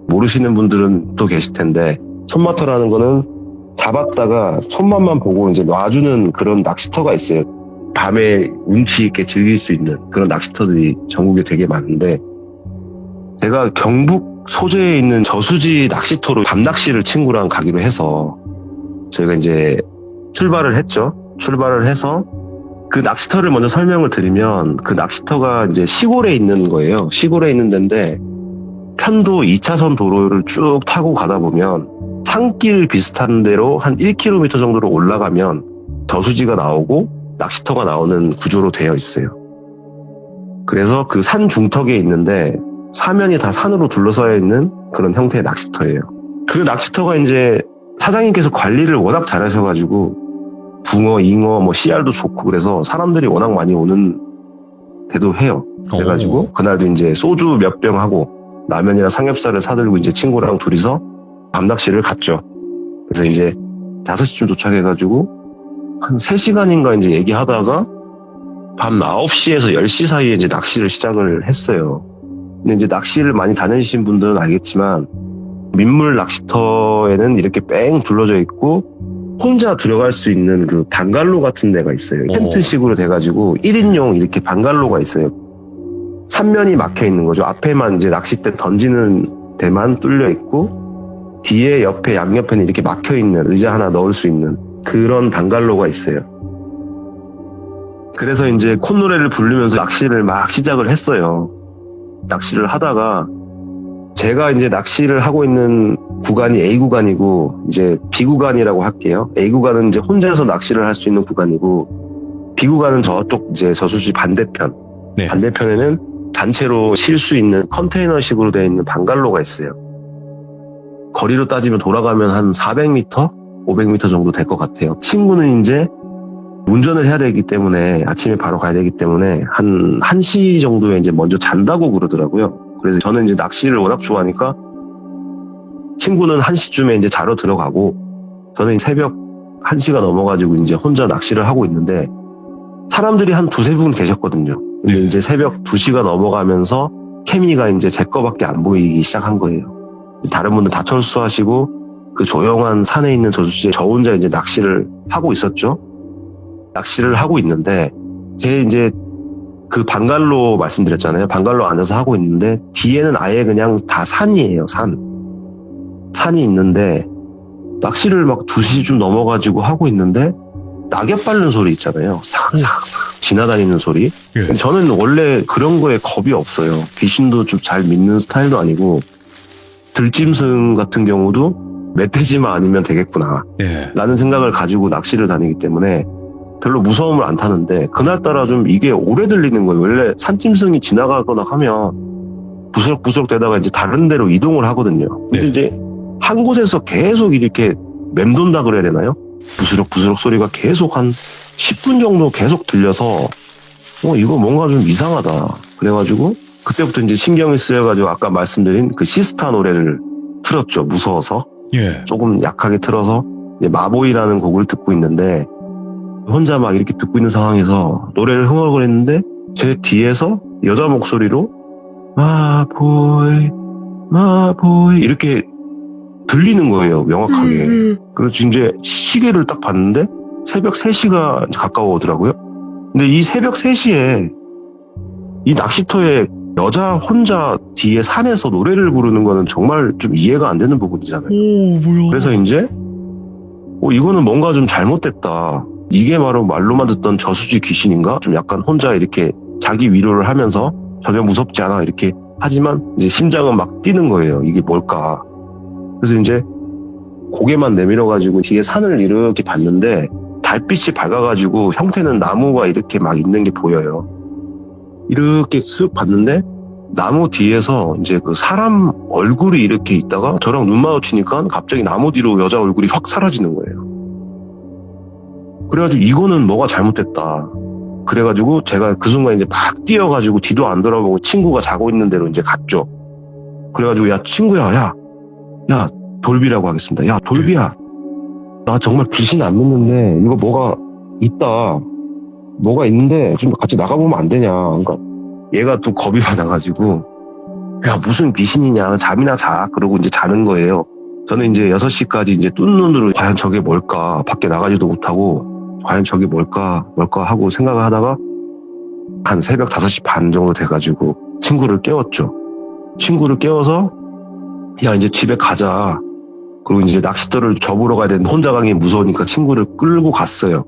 모르시는 분들은 또 계실 텐데 손마터라는 거는 잡았다가 손맛만 보고 이제 놔주는 그런 낚시터가 있어요. 밤에 운치 있게 즐길 수 있는 그런 낚시터들이 전국에 되게 많은데 제가 경북 소재에 있는 저수지 낚시터로 밤낚시를 친구랑 가기로 해서 저희가 이제 출발을 했죠. 출발을 해서 그 낚시터를 먼저 설명을 드리면 그 낚시터가 이제 시골에 있는 거예요. 시골에 있는 데인데 편도 2차선 도로를 쭉 타고 가다 보면 산길 비슷한 데로 한 1km 정도로 올라가면 저수지가 나오고 낚시터가 나오는 구조로 되어 있어요. 그래서 그 산 중턱에 있는데 사면이 다 산으로 둘러싸여 있는 그런 형태의 낚시터예요. 그 낚시터가 이제 사장님께서 관리를 워낙 잘하셔가지고 붕어, 잉어, 뭐 씨알도 좋고 그래서 사람들이 워낙 많이 오는 데도 해요. 그래가지고 그날도 이제 소주 몇 병 하고 라면이랑 삼겹살을 사들고 이제 친구랑 둘이서 밤낚시를 갔죠. 그래서 이제 5시쯤 도착해가지고 한 3시간인가 이제 얘기하다가 밤 9시에서 10시 사이에 이제 낚시를 시작을 했어요. 근데 이제 낚시를 많이 다니신 분들은 알겠지만 민물 낚시터에는 이렇게 뺑 둘러져 있고 혼자 들어갈 수 있는 그 방갈로 같은 데가 있어요. 텐트식으로 돼가지고 1인용 이렇게 방갈로가 있어요. 삼면이 막혀 있는 거죠. 앞에만 이제 낚싯대 던지는 데만 뚫려 있고 뒤에 옆에 양옆에는 이렇게 막혀 있는 의자 하나 넣을 수 있는 그런 방갈로가 있어요. 그래서 이제 콧노래를 부르면서 낚시를 막 시작을 했어요. 낚시를 하다가 제가 이제 낚시를 하고 있는 구간이 A 구간이고 이제 B 구간이라고 할게요. A 구간은 이제 혼자서 낚시를 할 수 있는 구간이고 B 구간은 저쪽 이제 저수지 반대편. 네. 반대편에는 단체로 쉴 수 있는 컨테이너식으로 되어 있는 방갈로가 있어요. 거리로 따지면 돌아가면 한 400m, 500m 정도 될 것 같아요. 친구는 이제 운전을 해야 되기 때문에 아침에 바로 가야 되기 때문에 한 1시 정도에 이제 먼저 잔다고 그러더라고요. 그래서 저는 이제 낚시를 워낙 좋아하니까 친구는 1시쯤에 이제 자러 들어가고 저는 새벽 1시가 넘어가지고 이제 혼자 낚시를 하고 있는데 사람들이 한 2-3분 계셨거든요. 근데 이제 새벽 2시가 넘어가면서 케미가 이제 제 거밖에 안 보이기 시작한 거예요. 다른 분들 다 철수하시고 그 조용한 산에 있는 저수지에 저 혼자 이제 낚시를 하고 있었죠. 낚시를 하고 있는데 제 이제 그 방갈로 말씀드렸잖아요. 방갈로 안에서 하고 있는데 뒤에는 아예 그냥 다 산이에요. 산이 있는데 낚시를 막 2시쯤 넘어가지고 하고 있는데 낙엽 밟는 소리 있잖아요. 싹싹싹 지나다니는 소리. 예. 저는 원래 그런 거에 겁이 없어요. 귀신도 좀 잘 믿는 스타일도 아니고 들짐승 같은 경우도 멧돼지만 아니면 되겠구나 네. 라는 생각을 가지고 낚시를 다니기 때문에 별로 무서움을 안 타는데 그날따라 좀 이게 오래 들리는 거예요. 원래 산짐승이 지나가거나 하면 부스럭부스럭 되다가 이제 다른 데로 이동을 하거든요. 근데 네. 이제 한 곳에서 계속 이렇게 맴돈다 그래야 되나요? 부스럭부스럭 소리가 계속 한 10분 정도 계속 들려서 이거 뭔가 좀 이상하다. 그래가지고 그때부터 이제 신경이 쓰여가지고 아까 말씀드린 그 시스타 노래를 틀었죠. 무서워서. 예. 조금 약하게 틀어서 이제 마보이라는 곡을 듣고 있는데 혼자 막 이렇게 듣고 있는 상황에서 노래를 흥얼거렸는데 제 뒤에서 여자 목소리로 마보이 마보이 이렇게 들리는 거예요, 명확하게. 그래서 이제 시계를 딱 봤는데 새벽 3시가 가까워오더라고요. 근데 이 새벽 3시에 이 낚시터에 여자 혼자 뒤에 산에서 노래를 부르는 거는 정말 좀 이해가 안 되는 부분이잖아요. 오, 뭐야. 그래서 이제 이거는 뭔가 좀 잘못됐다. 이게 바로 말로만 듣던 저수지 귀신인가? 좀 약간 혼자 이렇게 자기 위로를 하면서 전혀 무섭지 않아 이렇게 하지만 이제 심장은 막 뛰는 거예요. 이게 뭘까? 그래서 이제 고개만 내밀어가지고 뒤에 산을 이렇게 봤는데 달빛이 밝아가지고 형태는 나무가 이렇게 막 있는 게 보여요. 이렇게 쓱 봤는데 나무 뒤에서 이제 그 사람 얼굴이 이렇게 있다가 저랑 눈 마주치니까 갑자기 나무 뒤로 여자 얼굴이 확 사라지는 거예요. 그래가지고 이거는 뭐가 잘못됐다. 그래가지고 제가 그 순간 이제 막 뛰어가지고 뒤도 안 돌아보고 친구가 자고 있는 대로 이제 갔죠. 그래가지고 야 친구야 야 돌비라고 하겠습니다. 야 돌비야 나 정말 귀신 안 믿는데 이거 뭐가 있다. 뭐가 있는데 좀 같이 나가보면 안 되냐. 그러니까 얘가 또 겁이 많아가지고 야 무슨 귀신이냐 잠이나 자. 그러고 이제 자는 거예요. 저는 이제 6시까지 이제 뜬 눈으로 과연 저게 뭘까 밖에 나가지도 못하고 과연 저게 뭘까 하고 생각을 하다가 한 새벽 5시 반 정도 돼가지고 친구를 깨웠죠. 친구를 깨워서 야 이제 집에 가자. 그리고 이제 낚싯대를 접으러 가야 되는데 혼자 가기 무서우니까 친구를 끌고 갔어요.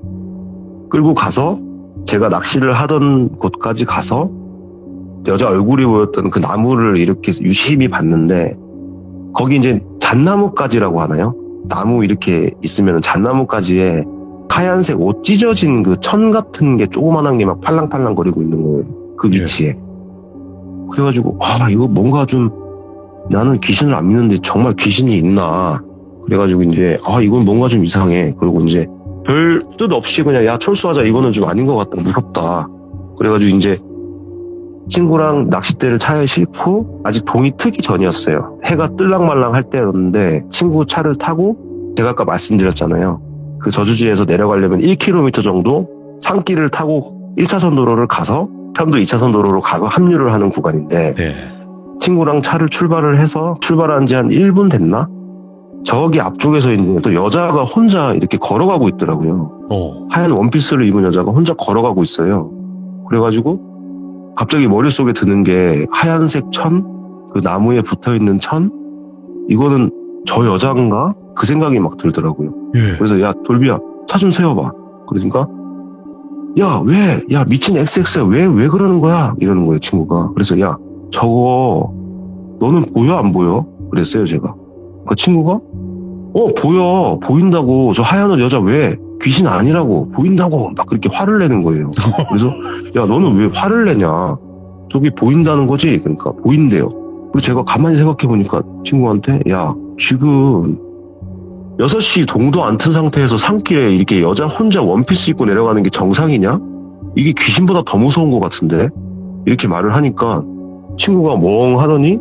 끌고 가서 제가 낚시를 하던 곳까지 가서 여자 얼굴이 보였던 그 나무를 이렇게 유심히 봤는데 거기 이제 잣나무가지라고 하나요? 나무 이렇게 있으면 잣나무가지에 하얀색 옷 찢어진 그 천 같은 게 조그만한 게 막 팔랑팔랑 거리고 있는 거예요. 그 위치에. 그래가지고 이거 뭔가 좀 나는 귀신을 안 믿는데 정말 귀신이 있나. 그래가지고 이제 이건 뭔가 좀 이상해. 그리고 이제 별 뜻 없이 그냥 야 철수하자 이거는 좀 아닌 것 같다 무섭다. 그래가지고 이제 친구랑 낚싯대를 차에 싣고 아직 동이 트기 전이었어요. 해가 뜰랑말랑 할 때였는데 친구 차를 타고 제가 아까 말씀드렸잖아요. 그 저수지에서 내려가려면 1km 정도 산길을 타고 1차선 도로를 가서 편도 2차선 도로로 가서 합류를 하는 구간인데 네. 친구랑 차를 출발을 해서 출발한 지 한 1분 됐나? 저기 앞쪽에서 이제 또 여자가 혼자 이렇게 걸어가고 있더라고요. 하얀 원피스를 입은 여자가 혼자 걸어가고 있어요. 그래가지고 갑자기 머릿속에 드는 게 하얀색 천? 그 나무에 붙어있는 천? 이거는 저 여자인가? 그 생각이 막 들더라고요. 예. 그래서 야 돌비야 차 좀 세워봐. 그러니까 야 왜? 야 미친 XX야 왜 그러는 거야? 이러는 거예요 친구가. 그래서 야 저거 너는 보여 안 보여? 그랬어요 제가. 그 친구가 보인다고. 저 하얀 옷 여자 왜? 귀신 아니라고 보인다고 막 그렇게 화를 내는 거예요. 그래서 야 너는 왜 화를 내냐? 저기 보인다는 거지? 그러니까 보인대요. 그리고 제가 가만히 생각해 보니까 친구한테 야 지금 6시 동도 안 튼 상태에서 산길에 이렇게 여자 혼자 원피스 입고 내려가는 게 정상이냐? 이게 귀신보다 더 무서운 것 같은데? 이렇게 말을 하니까 친구가 멍 하더니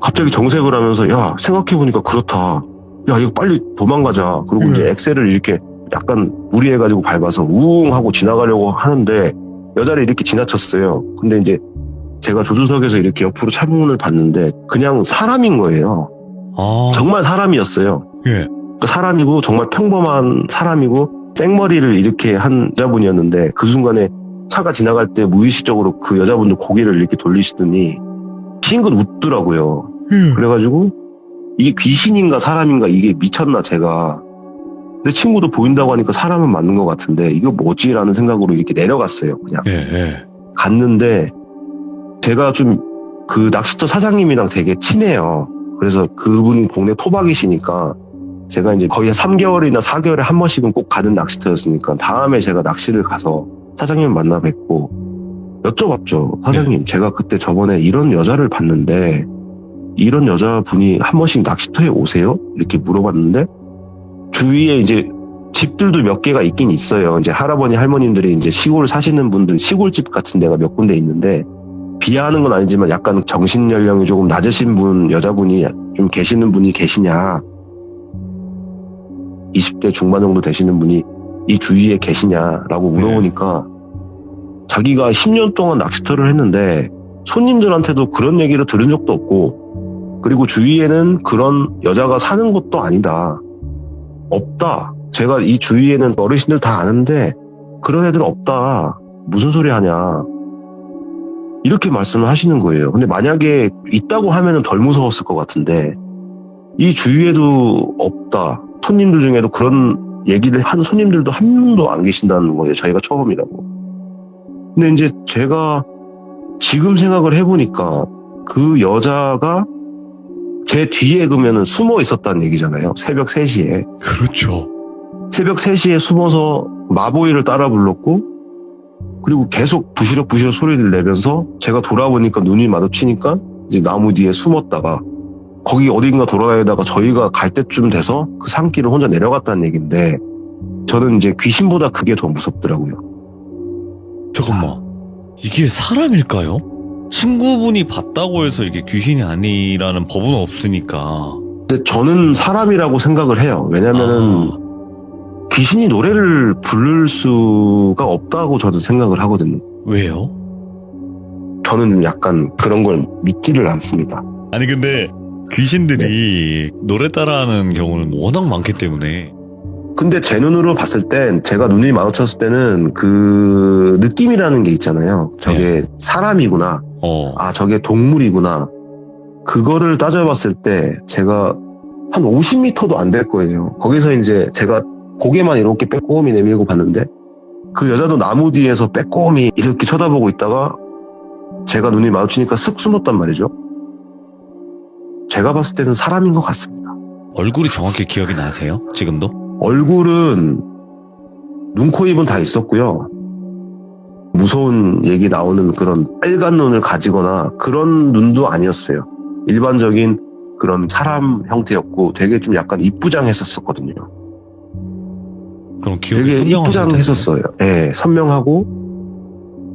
갑자기 정색을 하면서 야 생각해보니까 그렇다. 야 이거 빨리 도망가자. 그리고 이제 엑셀을 이렇게 약간 무리해가지고 밟아서 우웅 하고 지나가려고 하는데 여자를 이렇게 지나쳤어요. 근데 이제 제가 조수석에서 이렇게 옆으로 창문을 봤는데 그냥 사람인 거예요. 정말 사람이었어요. 예. 사람이고 정말 평범한 사람이고 생머리를 이렇게 한 여자분이었는데 그 순간에 차가 지나갈 때 무의식적으로 그 여자분도 고개를 이렇게 돌리시더니 싱긋 웃더라고요. 그래가지고 이게 귀신인가 사람인가 이게 미쳤나 제가. 근데 친구도 보인다고 하니까 사람은 맞는 것 같은데 이거 뭐지라는 생각으로 이렇게 내려갔어요. 그냥 갔는데 제가 좀 그 낚시터 사장님이랑 되게 친해요. 그래서 그분이 동네 토박이시니까 제가 이제 거의 3개월이나 4개월에 한 번씩은 꼭 가는 낚시터였으니까 다음에 제가 낚시를 가서 사장님 만나 뵙고 여쭤봤죠. 사장님, 제가 그때 저번에 이런 여자를 봤는데 이런 여자분이 한 번씩 낚시터에 오세요? 이렇게 물어봤는데 주위에 이제 집들도 몇 개가 있긴 있어요. 이제 할아버니, 할머님들이 이제 시골 사시는 분들 시골집 같은 데가 몇 군데 있는데 비하하는 건 아니지만 약간 정신 연령이 조금 낮으신 분, 여자분이 좀 계시는 분이 계시냐? 20대 중반 정도 되시는 분이 이 주위에 계시냐라고 물어보니까 자기가 10년 동안 낚시터를 했는데 손님들한테도 그런 얘기를 들은 적도 없고 그리고 주위에는 그런 여자가 사는 곳도 아니다. 없다. 제가 이 주위에는 어르신들 다 아는데 그런 애들 없다. 무슨 소리 하냐. 이렇게 말씀을 하시는 거예요. 근데 만약에 있다고 하면은 덜 무서웠을 것 같은데 이 주위에도 없다. 손님들 중에도 그런 얘기를 한 손님들도 한 명도 안 계신다는 거예요. 자기가 처음이라고. 근데 이제 제가 지금 생각을 해보니까 그 여자가 제 뒤에 그러면은 숨어 있었다는 얘기잖아요. 새벽 3시에. 그렇죠. 새벽 3시에 숨어서 마보이를 따라 불렀고 그리고 계속 부시럭부시럭 소리를 내면서 제가 돌아보니까 눈이 마주치니까 이제 나무 뒤에 숨었다가 거기 어딘가 돌아다니다가 저희가 갈 때쯤 돼서 그 산길을 혼자 내려갔다는 얘기인데 저는 이제 귀신보다 그게 더 무섭더라고요. 잠깐만. 이게 사람일까요? 친구분이 봤다고 해서 이게 귀신이 아니라는 법은 없으니까. 근데 저는 사람이라고 생각을 해요. 왜냐면은 귀신이 노래를 부를 수가 없다고 저도 생각을 하거든요. 왜요? 저는 약간 그런 걸 믿지를 않습니다. 아니 근데 귀신들이 노래 따라하는 경우는 워낙 많기 때문에. 근데 제 눈으로 봤을 땐 제가 눈이 마주쳤을 때는 그 느낌이라는 게 있잖아요. 저게 사람이구나. 아, 저게 동물이구나. 그거를 따져봤을 때 제가 한 50m도 안 될 거예요. 거기서 이제 제가 고개만 이렇게 빼꼼히 내밀고 봤는데 그 여자도 나무 뒤에서 빼꼼히 이렇게 쳐다보고 있다가 제가 눈이 마주치니까 쓱 숨었단 말이죠. 제가 봤을 때는 사람인 것 같습니다. 얼굴이 정확히 기억이 나세요? 지금도? 얼굴은 눈, 코, 입은 다 있었고요. 무서운 얘기 나오는 그런 빨간 눈을 가지거나 그런 눈도 아니었어요. 일반적인 그런 사람 형태였고 되게 좀 약간 이쁘장했었거든요. 그럼 기억이 되게 선명하실 이쁘장했었어요. 예, 선명하고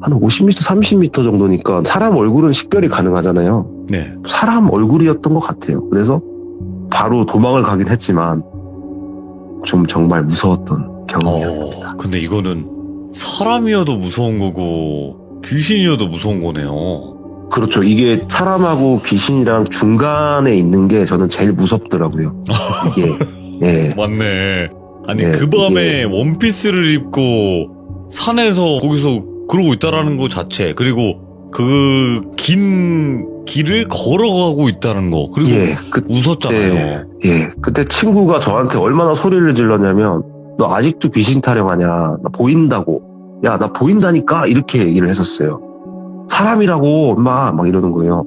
한 50m, 30m 정도니까 사람 얼굴은 식별이 가능하잖아요. 네. 사람 얼굴이었던 것 같아요. 그래서 바로 도망을 가긴 했지만 좀 정말 무서웠던 경험이었습니다. 근데 이거는 사람이어도 무서운 거고 귀신이어도 무서운 거네요. 그렇죠. 이게 사람하고 귀신이랑 중간에 있는 게 저는 제일 무섭더라고요. 이게 예. 맞네. 아니 네, 그 밤에 이게 원피스를 입고 산에서 거기서 그러고 있다라는 거 자체, 그리고 그 긴 길을 걸어가고 있다는 거, 그리고 예, 웃었잖아요. 예. 그때 친구가 저한테 얼마나 소리를 질렀냐면 너 아직도 귀신 타령하냐? 나 보인다고. 야, 나 보인다니까? 이렇게 얘기를 했었어요. 사람이라고 엄마 막 이러는 거예요.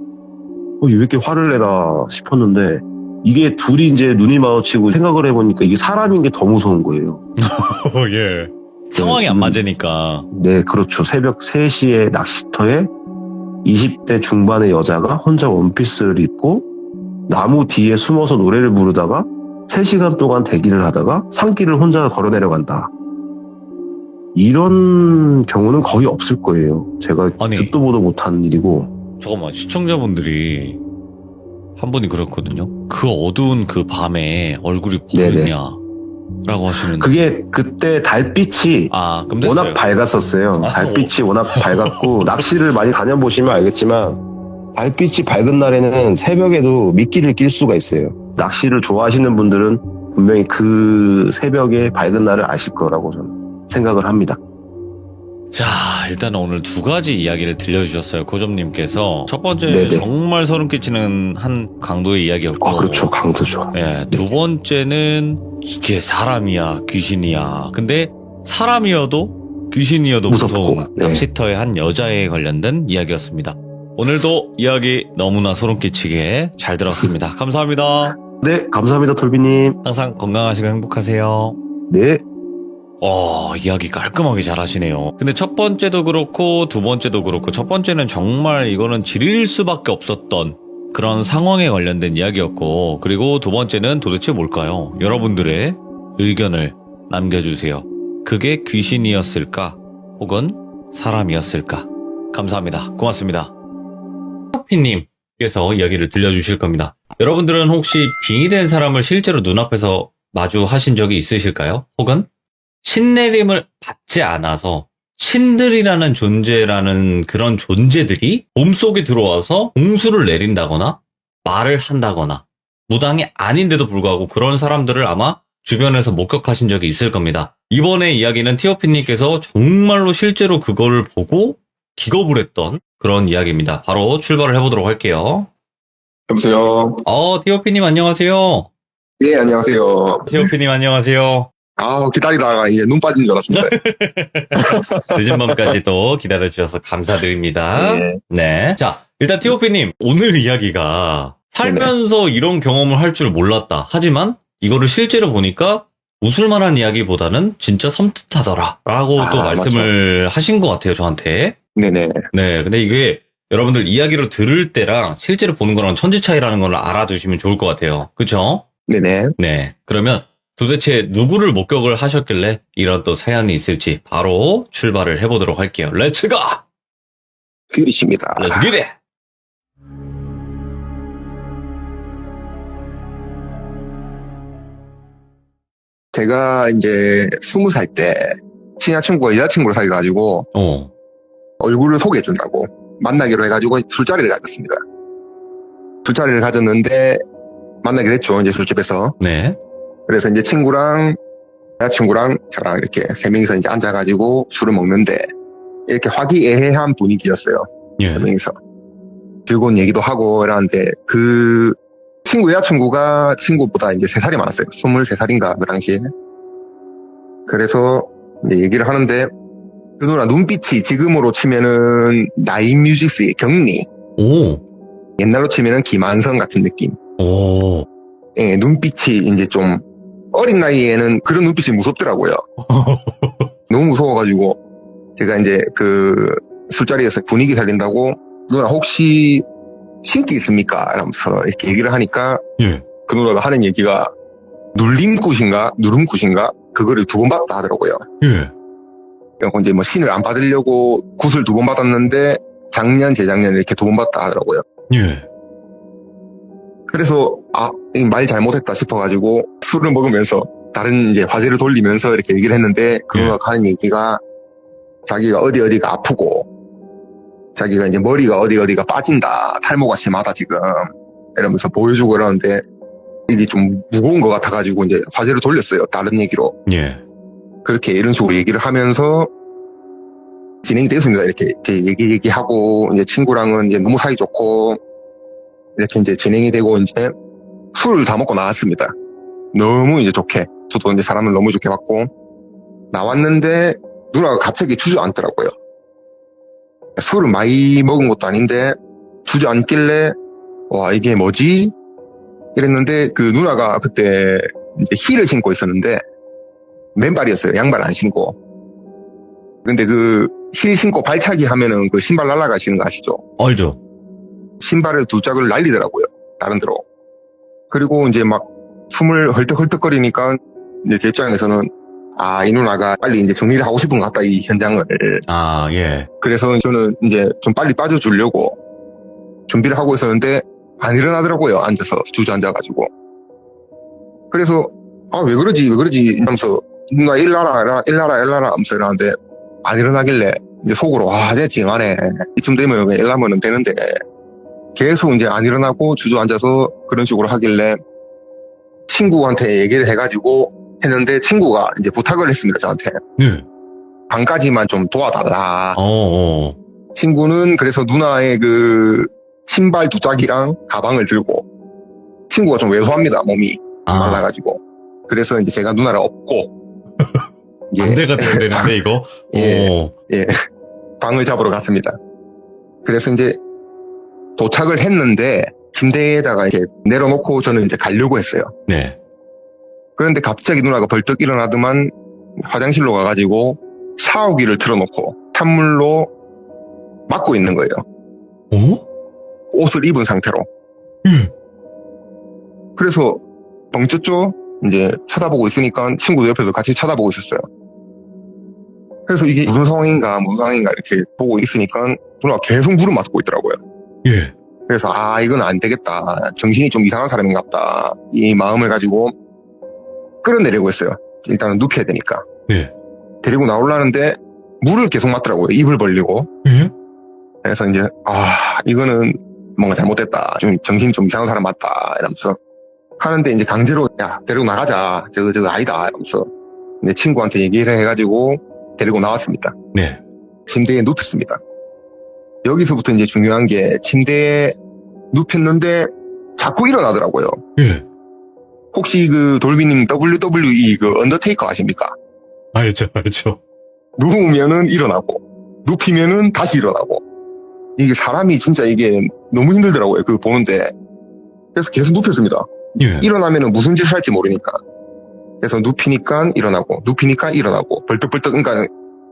왜 이렇게 화를 내나 싶었는데 이게 둘이 이제 눈이 마주치고 생각을 해보니까 이게 사람인 게 더 무서운 거예요. 예. 상황이 안 지금, 맞으니까. 네, 그렇죠. 새벽 3시에 낚시터에 20대 중반의 여자가 혼자 원피스를 입고 나무 뒤에 숨어서 노래를 부르다가 3시간 동안 대기를 하다가 산길을 혼자 걸어 내려간다. 이런 경우는 거의 없을 거예요. 제가 아니, 듣도 보도 못한 일이고. 잠깐만, 시청자분들이 한 분이 그랬거든요. 그 어두운 그 밤에 얼굴이 보이냐 라고 하시는데, 그게 그때 달빛이 그럼 됐어요. 워낙 밝았었어요. 달빛이 워낙 밝았고 낚시를 많이 다녀보시면 알겠지만 달빛이 밝은 날에는 새벽에도 미끼를 낄 수가 있어요. 낚시를 좋아하시는 분들은 분명히 그 새벽에 밝은 날을 아실 거라고 저는 생각을 합니다. 자, 일단 오늘 두 가지 이야기를 들려주셨어요. 고점님께서. 첫 번째 네네. 정말 소름 끼치는 한 강도의 이야기였고, 그렇죠. 강도죠. 예, 두 번째는 이게 사람이야 귀신이야. 근데 사람이어도 귀신이어도 무섭고, 무서운 네. 낚시터의 한 여자에 관련된 이야기였습니다. 오늘도 이야기 너무나 소름 끼치게 잘 들었습니다. 감사합니다. 네, 감사합니다, 톨비님. 항상 건강하시고 행복하세요. 네. 이야기 깔끔하게 잘 하시네요. 근데 첫 번째도 그렇고 두 번째도 그렇고, 첫 번째는 정말 이거는 지릴 수밖에 없었던 그런 상황에 관련된 이야기였고, 그리고 두 번째는 도대체 뭘까요? 여러분들의 의견을 남겨주세요. 그게 귀신이었을까? 혹은 사람이었을까? 감사합니다. 고맙습니다. 커피님께서 이야기를 들려주실 겁니다. 여러분들은 혹시 빙의 된 사람을 실제로 눈앞에서 마주하신 적이 있으실까요? 혹은 신내림을 받지 않아서 신들이라는 존재라는 그런 존재들이 몸속에 들어와서 공수를 내린다거나 말을 한다거나 무당이 아닌데도 불구하고 그런 사람들을 아마 주변에서 목격하신 적이 있을 겁니다. 이번에 이야기는 티오피님께서 정말로 실제로 그거를 보고 기겁을 했던 그런 이야기입니다. 바로 출발을 해보도록 할게요. 여보세요. 티오피님 안녕하세요. 예, 안녕하세요. 티오피님 안녕하세요. 기다리다가 이제 눈 빠진 줄 알았습니다. 늦은 밤까지 또 기다려주셔서 감사드립니다. 네. 네. 자, 일단 티오피님, 오늘 이야기가 살면서 이런 경험을 할 줄 몰랐다. 하지만 이거를 실제로 보니까 웃을만한 이야기보다는 진짜 섬뜩하더라. 라고 또 말씀을 하신 것 같아요, 저한테. 네네. 네. 근데 이게 여러분들 이야기로 들을 때랑 실제로 보는 거랑 천지 차이라는 걸 알아두시면 좋을 것 같아요. 그쵸? 네네. 네. 그러면 도대체 누구를 목격을 하셨길래 이런 또 사연이 있을지 바로 출발을 해보도록 할게요. 렛츠 고! 큐리십니다. 렛츠 기릿! 제가 이제 20살 때 친한 친구가 여자친구를 사귀어가지고 얼굴을 소개해준다고 만나기로 해가지고 술자리를 가졌습니다. 술자리를 가졌는데 만나게 됐죠. 이제 술집에서. 네. 그래서 이제 친구랑 여자친구랑 저랑 이렇게 세 명이서 이제 앉아가지고 술을 먹는데 이렇게 화기애애한 분위기였어요. 예. 세 명이서 즐거운 얘기도 하고 이러는데 그 친구 여자친구가 친구보다 이제 3살이 많았어요. 23살인가 그 당시에. 그래서 이제 얘기를 하는데 그 누나 눈빛이 지금으로 치면은 나인뮤직스의 경리, 오. 옛날로 치면은 김한선 같은 느낌. 오. 예, 눈빛이 이제 좀 어린 나이에는 그런 눈빛이 무섭더라고요. 너무 무서워가지고 제가 이제 그 술자리에서 분위기 살린다고 누나 혹시 신기 있습니까? 이러면서 이렇게 얘기를 하니까 예. 그 누나가 하는 얘기가 눌림굿인가 누름굿인가 그거를 2번 받았다 하더라고요. 예. 그래서 이제 뭐 신을 안 받으려고 굿을 2번 받았는데 작년 재작년 이렇게 2번 받았다 하더라고요. 예. 그래서 말 잘못했다 싶어가지고 술을 먹으면서 다른 이제 화제를 돌리면서 이렇게 얘기를 했는데 그 누나가 하는 얘기가 자기가 어디가 아프고 자기가 이제 머리가 어디가 빠진다 탈모가 심하다 지금 이러면서 보여주고 이러는데 이게 좀 무거운 것 같아가지고 이제 화제를 돌렸어요. 다른 얘기로. 예. 그렇게 이런 식으로 얘기를 하면서 진행이 되었습니다. 이렇게 얘기하고 이제 친구랑은 이제 너무 사이 좋고 이렇게 이제 진행이 되고 이제 술을 다 먹고 나왔습니다. 너무 이제 좋게 저도 이제 사람을 너무 좋게 봤고 나왔는데 누나가 갑자기 주저앉더라고요. 술을 많이 먹은 것도 아닌데 주저앉길래 와 이게 뭐지? 이랬는데 그 누나가 그때 이제 힐을 신고 있었는데 맨발이었어요. 양발 안 신고. 근데 그 힐 신고 발차기 하면은 그 신발 날아가시는 거 아시죠? 알죠. 신발을 2짝을 날리더라고요. 다른 데로. 그리고 이제 막 숨을 헐떡헐떡거리니까 이제 제 입장에서는 이 누나가 빨리 이제 정리를 하고 싶은 것 같다, 이 현장을. 예. 그래서 저는 이제 좀 빨리 빠져주려고 준비를 하고 있었는데 안 일어나더라고요. 앉아서 주저앉아가지고. 그래서 왜 그러지 이러면서 누나 일나라 하면서 이러는데 안 일어나길래 이제 속으로 이제 징하네. 이쯤 되면 그냥 일나면 되는데 계속 이제 안 일어나고 주저앉아서 그런 식으로 하길래 친구한테 얘기를 해가지고 했는데 친구가 이제 부탁을 했습니다. 저한테. 네. 반까지만 좀 도와달라. 친구는 그래서 누나의 그 신발 2짝이랑 가방을 들고 친구가 좀 왜소합니다. 몸이 말라가지고. 그래서 이제 제가 누나를 업고 반대가 되는데 이거. 예. 방을 잡으러 갔습니다. 그래서 이제 도착을 했는데 침대에다가 이렇게 내려놓고 저는 이제 가려고 했어요. 네. 그런데 갑자기 누나가 벌떡 일어나더만 화장실로 가가지고 샤워기를 틀어놓고 찬물로 막고 있는 거예요. 옷을 입은 상태로. 그래서 벙쪘죠? 이제 쳐다보고 있으니까 친구도 옆에서 같이 쳐다보고 있었어요. 그래서 이게 무슨 상황인가 이렇게 보고 있으니까 누나가 계속 물을 맞고 있더라고요. 예. 그래서 이건 안 되겠다. 정신이 좀 이상한 사람인가 보다. 이 마음을 가지고 끌어내려고 했어요. 일단은 눕혀야 되니까. 네. 데리고 나오려는데 물을 계속 맞더라고요. 입을 벌리고. 예? 그래서 이제 이거는 뭔가 잘못됐다. 좀 정신이 좀 이상한 사람 맞다. 이러면서 하는데 이제 강제로 야 데리고 나가자. 저거 아니다. 이러면서 내 친구한테 얘기를 해가지고 데리고 나왔습니다. 네. 침대에 눕혔습니다. 여기서부터 이제 중요한 게 침대에 눕혔는데 자꾸 일어나더라고요. 예. 혹시 그 돌비님 WWE 그 언더테이커 아십니까? 알죠. 누우면은 일어나고 눕히면은 다시 일어나고 이게 사람이 진짜 이게 너무 힘들더라고요. 그거 보는데. 그래서 계속 눕혔습니다. 예. 일어나면은 무슨 짓을 할지 모르니까. 그래서 눕히니까 일어나고 눕히니까 일어나고 벌떡벌떡 그러니까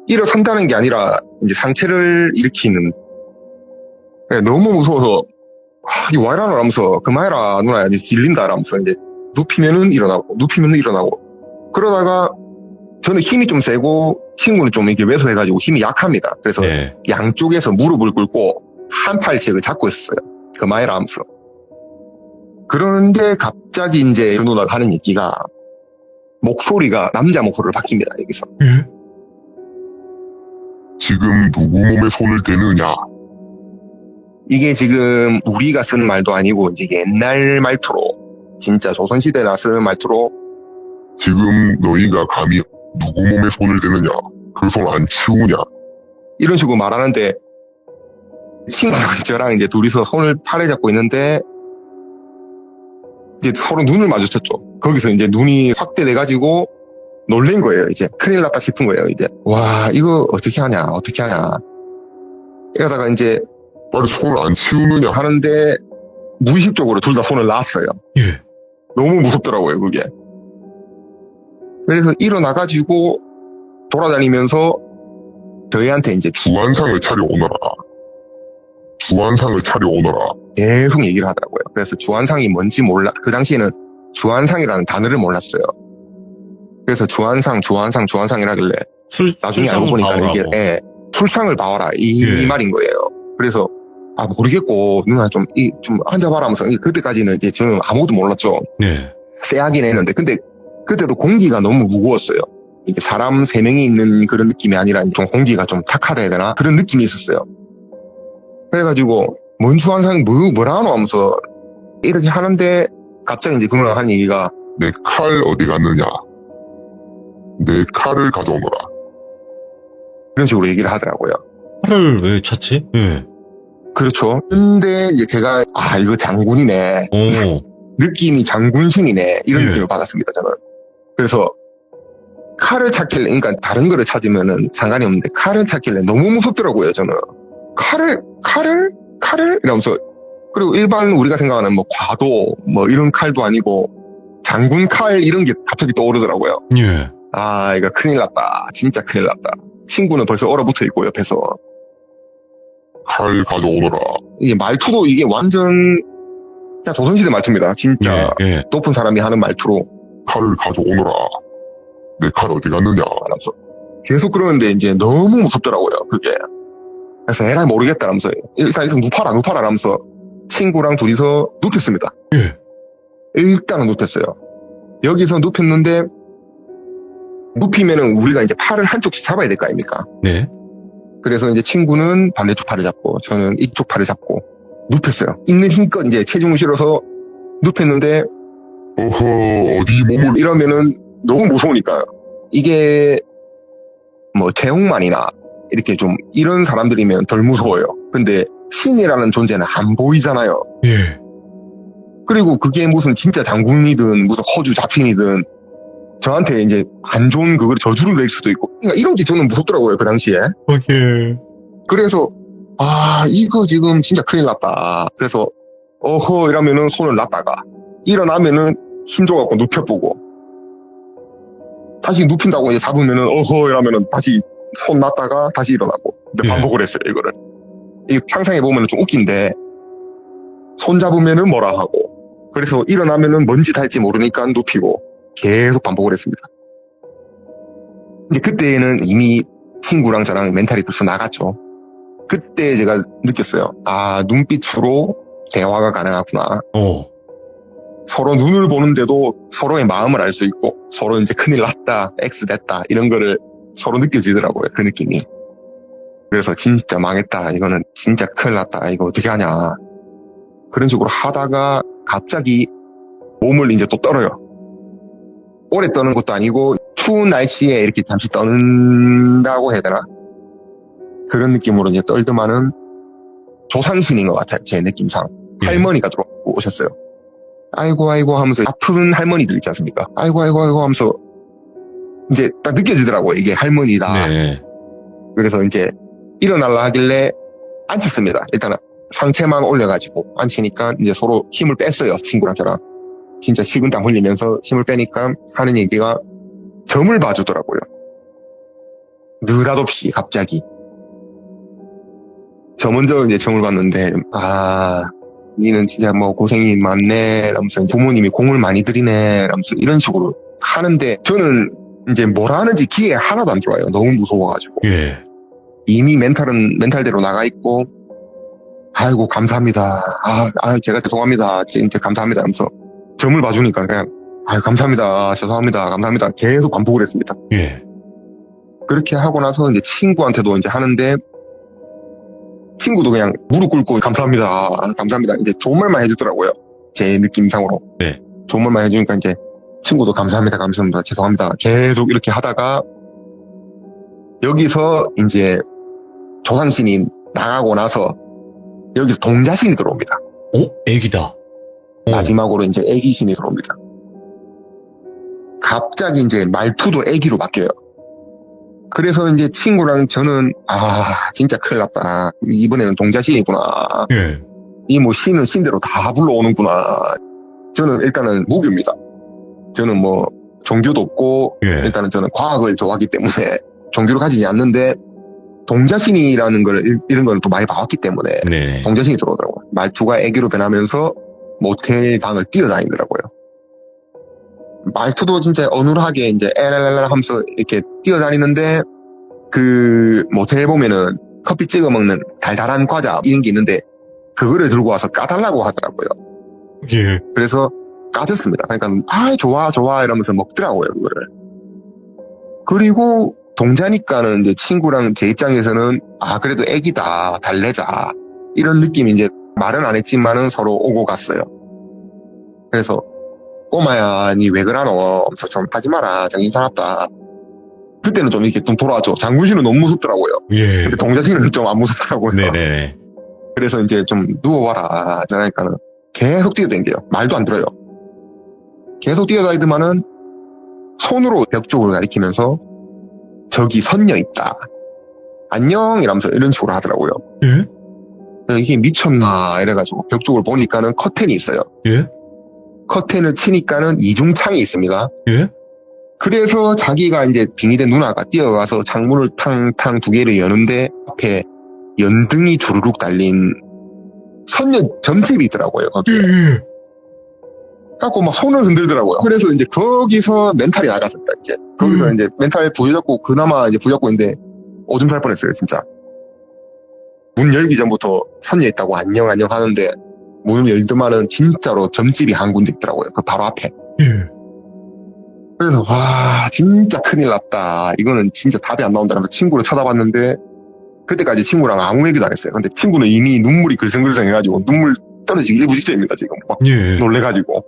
일어선다는 게 아니라 이제 상체를 일으키는. 너무 무서워서 이거 와 이러나 하면서 그만해라 누나야 이제 질린다 라면서 이제 눕히면은 일어나고 눕히면은 일어나고 그러다가 저는 힘이 좀 세고 친구는 좀 이렇게 왜소해가지고 힘이 약합니다. 그래서 네. 양쪽에서 무릎을 꿇고 한 팔씩을 잡고 있었어요. 그만해라 하면서. 그러는데 갑자기 이제 그 누나가 하는 얘기가 목소리가 남자 목소리로 바뀝니다. 여기서. 예? 지금 누구 몸에 손을 대느냐? 이게 지금 우리가 쓰는 말도 아니고 이제 옛날 말투로 진짜 조선시대나 쓰는 말투로 지금 너희가 감히 누구 몸에 손을 대느냐? 그 손 안 치우냐? 이런 식으로 말하는데 친구랑 저랑 이제 둘이서 손을 팔에 잡고 있는데 이제 서로 눈을 마주쳤죠. 거기서 이제 눈이 확대돼가지고 놀란 거예요. 이제 큰일 났다 싶은 거예요. 이제 와 이거 어떻게 하냐 이러다가 이제 빨리 손을 안 치우느냐? 하는데 무의식적으로 둘 다 손을 놨어요. 예. 너무 무섭더라고요 그게. 그래서 일어나가지고 돌아다니면서 저희한테 이제 주안상을 차려오너라. 주안상을 차려오너라. 계속 얘기를 하더라고요. 그래서 주안상이 뭔지 그 당시에는 주안상이라는 단어를 몰랐어요. 그래서 주안상이라길래 나중에 알고 보니까 이게 술상을 봐와라 이 말인 거예요. 그래서 모르겠고 누나 좀 앉아봐라 하면서 그때까지는 이제 저는 아무것도 몰랐죠. 네. 쎄하긴 했는데 근데 그때도 공기가 너무 무거웠어요. 이게 사람 3명이 있는 그런 느낌이 아니라 좀 공기가 좀 탁하다 해야 되나 그런 느낌이 있었어요. 그래가지고 뭔 주안상이 뭐라노 하면서 이렇게 하는데 갑자기 이제 그누나가 한 얘기가 내 칼 어디 갔느냐? 내 칼을 가져오너라. 이런 식으로 얘기를 하더라고요. 칼을 왜 찾지? 예. 그렇죠. 근데 이제 제가 이거 장군이네. 오. 느낌이 장군신이네. 이런 예. 느낌을 받았습니다. 저는. 그래서 칼을 찾길래 그러니까 다른 거를 찾으면은 상관이 없는데 칼을 찾길래 너무 무섭더라고요. 저는. 칼을 이러면서 그리고 일반 우리가 생각하는 뭐 과도 뭐 이런 칼도 아니고 장군 칼 이런 게 갑자기 떠오르더라고요. 예. 이거 큰일 났다. 진짜 큰일 났다. 친구는 벌써 얼어붙어 있고 옆에서. 칼 가져오너라. 이게 말투도 이게 완전 그냥 조선시대 말투입니다. 진짜 예. 높은 사람이 하는 말투로 칼을 가져오너라. 내 칼 어디 갔느냐? 하면서 계속 그러는데 이제 너무 무섭더라고요. 그게. 그래서 에라이 모르겠다 하면서 일단 눕혀라 하면서 친구랑 둘이서 눕혔습니다. 예. 일단은 눕혔어요. 여기서 눕혔는데 눕히면은 우리가 이제 팔을 한쪽씩 잡아야 될 거 아닙니까? 네. 그래서 이제 친구는 반대쪽 팔을 잡고 저는 이쪽 팔을 잡고 눕혔어요. 있는 힘껏 이제 체중을 실어서 눕혔는데 어허, 어디 몸을 이러면은 너무 무서우니까요. 이게 뭐 재홍만이나 이렇게 좀 이런 사람들이면 덜 무서워요. 근데 신이라는 존재는 안 보이잖아요. 예. 그리고 그게 무슨 진짜 장군이든 무슨 허주 잡신이든 저한테 이제 안 좋은 그걸 저주를 낼 수도 있고 그러니까 이런 게 저는 무섭더라고요. 그 당시에. 예. 그래서 이거 지금 진짜 큰일 났다. 그래서 어허 이러면은 손을 놨다가 일어나면은 힘줘갖고 눕혀보고 다시 눕힌다고 이제 잡으면은 어허 이러면은 다시 손 놨다가 다시 일어나고 예. 반복을 했어요. 이거를. 이거 상상해보면은 좀 웃긴데 손 잡으면은 뭐라 하고 그래서 일어나면은 뭔 짓 할지 모르니까 눕히고 계속 반복을 했습니다. 이제 그때는 이미 친구랑 저랑 멘탈이 벌써 나갔죠. 그때 제가 느꼈어요. 눈빛으로 대화가 가능하구나. 서로 눈을 보는데도 서로의 마음을 알 수 있고 서로 이제 큰일 났다, X 됐다 이런 거를 서로 느껴지더라고요. 그 느낌이. 그래서 진짜 망했다. 이거는 진짜 큰일 났다. 이거 어떻게 하냐. 그런 식으로 하다가 갑자기 몸을 이제 또 떨어요. 오래 떠는 것도 아니고 추운 날씨에 이렇게 잠시 떠는다고 해야 되나? 그런 느낌으로 이제 떨더만은 조상신인 것 같아요. 제 느낌상. 예. 할머니가 들어오셨어요. 아이고 아이고 하면서 아픈 할머니들 있지 않습니까? 아이고 아이고 아이고 하면서 이제 딱 느껴지더라고요. 이게 할머니다. 네. 그래서 이제 일어날라 하길래 앉혔습니다. 일단은 상체만 올려가지고 앉히니까 이제 서로 힘을 뺐어요. 친구랑 저랑. 진짜 식은땀 흘리면서 힘을 빼니까 하는 얘기가 점을 봐주더라고요. 느닷없이 갑자기. 저 먼저 이제 점을 봤는데 니는 진짜 뭐 고생이 많네 라면서 부모님이 공을 많이 들이네 라면서 이런 식으로 하는데 저는 이제 뭐라 하는지 귀에 하나도 안 들어와요. 너무 무서워가지고. 예. 이미 멘탈은 멘탈대로 나가 있고 아이고 감사합니다. 제가 죄송합니다. 진짜 감사합니다 하면서 점을 봐주니까 그냥 감사합니다. 죄송합니다. 감사합니다. 계속 반복을 했습니다. 예. 그렇게 하고 나서 이제 친구한테도 이제 하는데 친구도 그냥 무릎 꿇고 감사합니다. 감사합니다. 이제 좋은 말만 해주더라고요. 제 느낌상으로. 네. 좋은 말만 해주니까 이제 친구도 감사합니다. 감사합니다. 죄송합니다. 계속 이렇게 하다가 여기서 이제 조상신이 나가고 나서 여기서 동자신이 들어옵니다. 애기다. 마지막으로 이제 애기신이 들어옵니다. 갑자기 이제 말투도 애기로 바뀌어요. 그래서 이제 친구랑 저는 진짜 큰일 났다. 이번에는 동자신이구나. 예. 이 뭐 신은 신대로 다 불러오는구나. 저는 일단은 무교입니다. 저는 뭐 종교도 없고 예. 일단은 저는 과학을 좋아하기 때문에 종교를 가지지 않는데 동자신이라는 걸 이런 걸 또 많이 봐왔기 때문에 네. 동자신이 들어오더라고요. 말투가 애기로 변하면서 모텔 방을 뛰어다니더라고요. 말투도 진짜 어눌하게 이제 에랄랄랄 하면서 이렇게 뛰어다니는데 그 모텔 보면은 커피 찍어 먹는 달달한 과자 이런 게 있는데 그거를 들고 와서 까달라고 하더라고요. 예. 그래서 까졌습니다. 그러니까 좋아 이러면서 먹더라고요 그거를. 그리고 동자니까는 이제 친구랑 제 입장에서는 그래도 애기다 달래자 이런 느낌이 이제 말은 안 했지만은 서로 오고 갔어요. 그래서 꼬마야 니 왜 그러노? 하면서 좀 하지 마라 정신 사납다. 그때는 좀 이렇게 좀 돌아왔죠. 장군씨는 너무 무섭더라고요. 예. 근데 동자씨는 좀 안 무섭더라고요. 네네. 그래서 이제 좀 누워봐라 그러니까는 계속 뛰어댕겨요. 말도 안 들어요. 계속 뛰어다니더만은 손으로 벽 쪽을 가리키면서 저기 선녀 있다. 안녕 이러면서 이런 식으로 하더라고요. 예? 이게 미쳤나 이래가지고 벽 쪽을 보니까는 커튼이 있어요. 예? 커튼을 치니까는 이중창이 있습니다. 예? 그래서 자기가 이제 빙의된 누나가 뛰어가서 창문을 탕탕 두 개를 여는데 앞에 연등이 주르륵 달린 선녀 점집이 있더라고요. 거기에. 예. 갖고 막 손을 흔들더라고요. 그래서 이제 거기서 멘탈이 나갔습니다. 이제 거기서 이제 멘탈 부여잡고 그나마 이제 부여잡고 있는데 오줌 살 뻔했어요. 진짜. 문 열기 전부터 선녀 있다고 안녕 하는데 문을 열더만은 진짜로 점집이 한 군데 있더라고요. 그 바로 앞에. 예. 그래서 진짜 큰일 났다. 이거는 진짜 답이 안 나온다면서 친구를 쳐다봤는데 그때까지 친구랑 아무 얘기도 안 했어요. 근데 친구는 이미 눈물이 글썽글썽 해가지고 눈물 떨어지기 일부 직전입니다. 지금 막 예. 놀래가지고.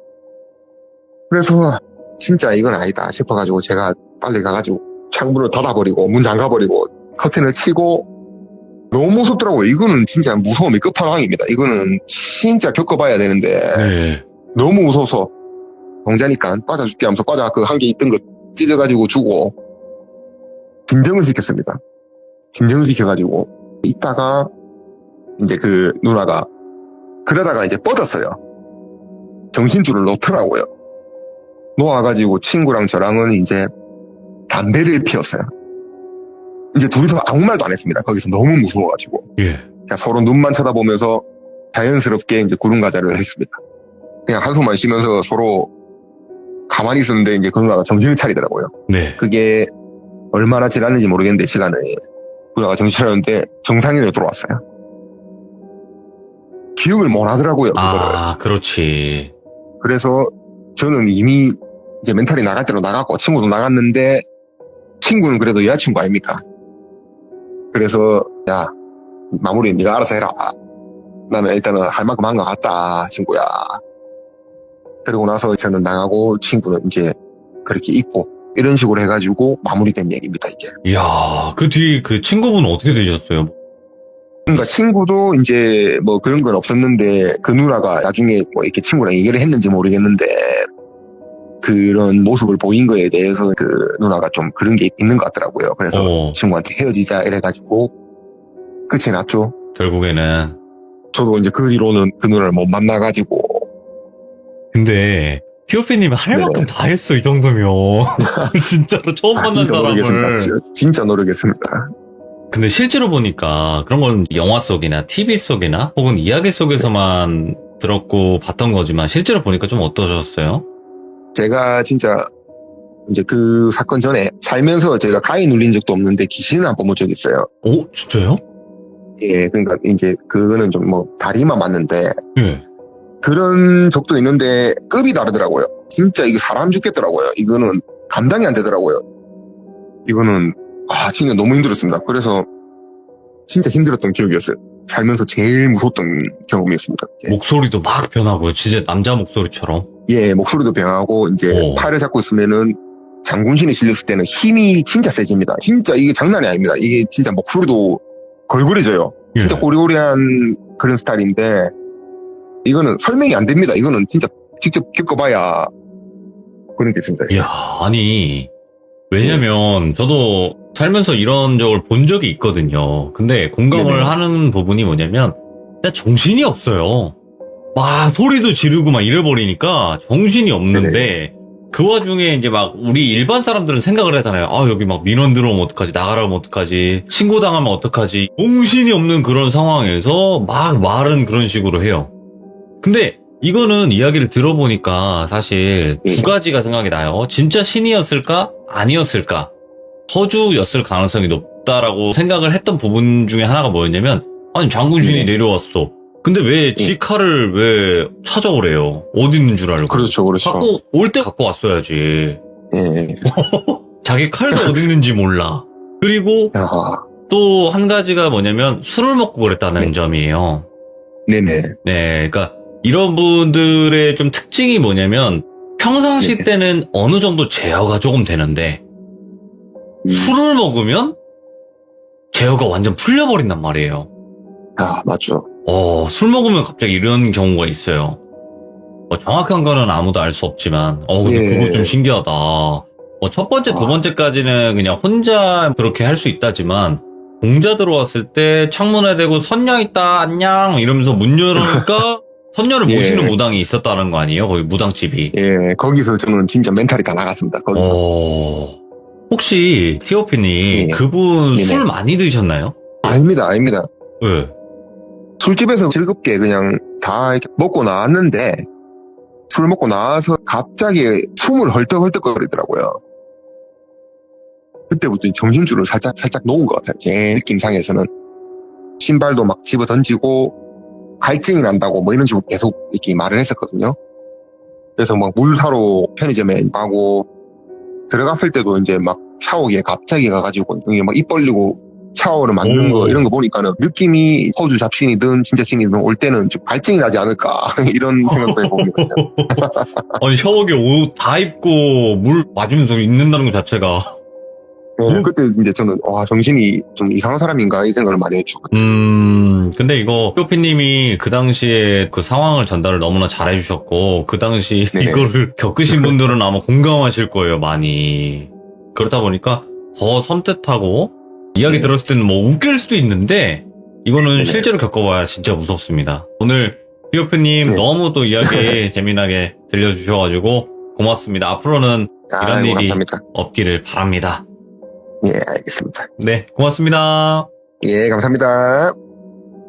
그래서 진짜 이건 아니다 싶어가지고 제가 빨리 가가지고 창문을 닫아버리고 문 잠가버리고 커튼을 치고 너무 무섭더라고요. 이거는 진짜 무서움이 끝판왕입니다. 이거는 진짜 겪어봐야 되는데 네. 너무 무서워서 동자니까 과자 줄게 하면서 과자 그 한 개 있던 거 찢어가지고 주고 진정을 시켰습니다. 진정을 시켜가지고 있다가 이제 그 누나가 그러다가 이제 뻗었어요. 정신줄을 놓더라고요. 놓아가지고 친구랑 저랑은 이제 담배를 피웠어요. 이제 둘이서 아무 말도 안 했습니다. 거기서 너무 무서워가지고. 예. 그냥 서로 눈만 쳐다보면서 자연스럽게 이제 구름 과자를 했습니다. 그냥 한숨만 쉬면서 서로 가만히 있었는데 이제 그 누나가 정신을 차리더라고요. 네. 그게 얼마나 지났는지 모르겠는데 시간에 누나가 정신 차렸는데 정상인으로 돌아왔어요. 기억을 못 하더라고요. 그거를. 그렇지. 그래서 저는 이미 이제 멘탈이 나갈 대로 나갔고 친구도 나갔는데 친구는 그래도 여자친구 아닙니까? 그래서 야 마무리 네가 알아서 해라. 나는 일단은 할 만큼 한 것 같다 친구야. 그리고 나서 저는 나가고 친구는 이제 그렇게 있고 이런 식으로 해가지고 마무리된 얘기입니다 이게. 이야, 그 뒤에 그 친구분은 어떻게 되셨어요? 그러니까 친구도 이제 뭐 그런 건 없었는데 그 누나가 나중에 뭐 이렇게 친구랑 얘기를 했는지 모르겠는데 그런 모습을 보인 거에 대해서 그 누나가 좀 그런 게 있는 것 같더라고요. 그래서 친구한테 헤어지자 이래가지고 끝이 났죠. 결국에는. 저도 이제 그 뒤로는 그 누나를 못 만나가지고. 근데 티오피님이 할 네네. 만큼 다 했어 이 정도면. 진짜로 처음 만난 진짜 사람을. 노력했습니다. 진짜 노력했습니다. 근데 실제로 보니까 그런 건 영화 속이나 TV 속이나 혹은 이야기 속에서만 들었고 봤던 거지만 실제로 보니까 좀 어떠셨어요? 제가 진짜 이제 그 사건 전에 살면서 제가 가위 눌린 적도 없는데 귀신을 안 뽑은 적이 있어요. 오, 진짜요? 예, 그러니까 이제 그거는 좀 뭐 다리만 맞는데 예. 그런 적도 있는데 급이 다르더라고요. 진짜 이게 사람 죽겠더라고요. 이거는 감당이 안 되더라고요. 이거는 진짜 너무 힘들었습니다. 그래서 진짜 힘들었던 기억이었어요. 살면서 제일 무서웠던 경험이었습니다. 예. 목소리도 막 변하고요. 진짜 남자 목소리처럼. 예, 목소리도 변하고 이제 오. 팔을 잡고 있으면은 장군신이 실렸을 때는 힘이 진짜 세집니다. 진짜 이게 장난이 아닙니다. 이게 진짜 목소리도 걸걸해져요. 예. 진짜 꼬리꼬리한 그런 스타일인데 이거는 설명이 안 됩니다. 이거는 진짜 직접 겪어봐야 그런 게 있습니다. 이야, 아니, 왜냐면 저도 살면서 이런 적을 본 적이 있거든요. 근데 공감을 네네. 하는 부분이 뭐냐면 진짜 정신이 없어요. 막 소리도 지르고 막 이래버리니까 정신이 없는데 그 와중에 이제 막 우리 일반 사람들은 생각을 하잖아요. 여기 막 민원 들어오면 어떡하지, 나가라면 어떡하지, 신고당하면 어떡하지. 정신이 없는 그런 상황에서 막 말은 그런 식으로 해요. 근데 이거는 이야기를 들어보니까 사실 두 가지가 생각이 나요. 진짜 신이었을까? 아니었을까? 허주였을 가능성이 높다라고 생각을 했던 부분 중에 하나가 뭐였냐면, 아니 장군신이 내려왔어. 근데 왜 지 칼을 왜 찾아오래요? 어디 있는 줄 알고. 그렇죠, 그렇죠. 갖고 올 때 갖고 왔어야지. 예. 자기 칼도 어디 있는지 몰라. 그리고 야, 또 한 가지가 뭐냐면 술을 먹고 그랬다는 네. 점이에요. 네네. 네, 그러니까 이런 분들의 좀 특징이 뭐냐면 평상시 네네. 때는 어느 정도 제어가 조금 되는데 술을 먹으면 제어가 완전 풀려버린단 말이에요. 맞죠. 술 먹으면 갑자기 이런 경우가 있어요. 정확한 거는 아무도 알 수 없지만, 근데 예. 그거 좀 신기하다. 첫 번째, 두 번째까지는 그냥 혼자 그렇게 할 수 있다지만, 공자 들어왔을 때 창문에 대고 선녀 있다, 안녕! 이러면서 문 열으니까, 선녀를 예. 모시는 무당이 있었다는 거 아니에요? 거기 무당집이. 예, 거기서 저는 진짜 멘탈이 다 나갔습니다. 거기서. 혹시, 티오피님, 예. 그분 네네. 술 많이 드셨나요? 아닙니다. 네. 술집에서 즐겁게 그냥 다 이렇게 먹고 나왔는데, 술 먹고 나와서 갑자기 숨을 헐떡헐떡거리더라고요. 그때부터 정신줄을 살짝 놓은 것 같아요. 제 느낌상에서는. 신발도 막 집어 던지고, 갈증이 난다고 뭐 이런 식으로 계속 이렇게 말을 했었거든요. 그래서 막 물 사러 편의점에 가고, 들어갔을 때도 이제 막 샤워기에 갑자기 가가지고, 이게 막 입 벌리고 샤워를 맞는 거, 이런 거 보니까는 느낌이 호주 잡신이든 진짜 신이든 올 때는 좀 갈증이 나지 않을까. 이런 생각도 해봅니다. 아니, 샤워기 옷 다 입고 물 맞으면서 있는다는 것 자체가. 그때 이제 저는, 정신이 좀 이상한 사람인가 이 생각을 많이 했죠. 근데 이거, 뽀피님이 그 당시에 그 상황을 전달을 너무나 잘해주셨고, 그 당시 네네. 이거를 겪으신 분들은 아마 공감하실 거예요, 많이. 그러다 보니까 더 섬뜩하고, 이야기 네. 들었을 때는 뭐 웃길 수도 있는데, 이거는 네네. 실제로 겪어봐야 진짜 무섭습니다. 오늘 삐오피님 네. 너무 또 이야기 재미나게 들려주셔가지고 고맙습니다. 앞으로는 이런 일이 감사합니다. 없기를 바랍니다. 예, 알겠습니다. 네, 고맙습니다. 예, 감사합니다.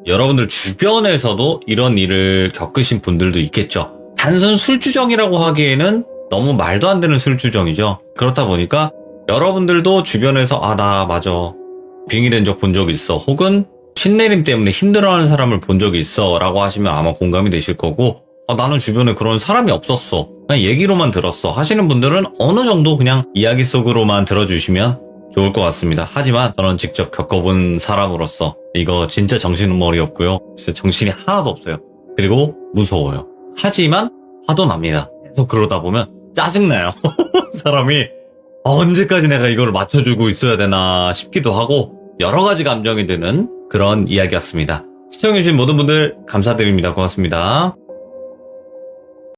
여러분들 주변에서도 이런 일을 겪으신 분들도 있겠죠. 단순 술주정이라고 하기에는 너무 말도 안 되는 술주정이죠. 그렇다 보니까 여러분들도 주변에서 나 맞아. 빙의된 적 본 적 있어. 혹은 신내림 때문에 힘들어하는 사람을 본 적이 있어 라고 하시면 아마 공감이 되실 거고, 나는 주변에 그런 사람이 없었어. 그냥 얘기로만 들었어. 하시는 분들은 어느 정도 그냥 이야기 속으로만 들어주시면 좋을 것 같습니다. 하지만 저는 직접 겪어본 사람으로서 이거 진짜 정신머리 없고요. 진짜 정신이 하나도 없어요. 그리고 무서워요. 하지만 화도 납니다. 계속 그러다 보면 짜증나요. 사람이 언제까지 내가 이걸 맞춰주고 있어야 되나 싶기도 하고 여러 가지 감정이 드는 그런 이야기였습니다. 시청해주신 모든 분들 감사드립니다. 고맙습니다.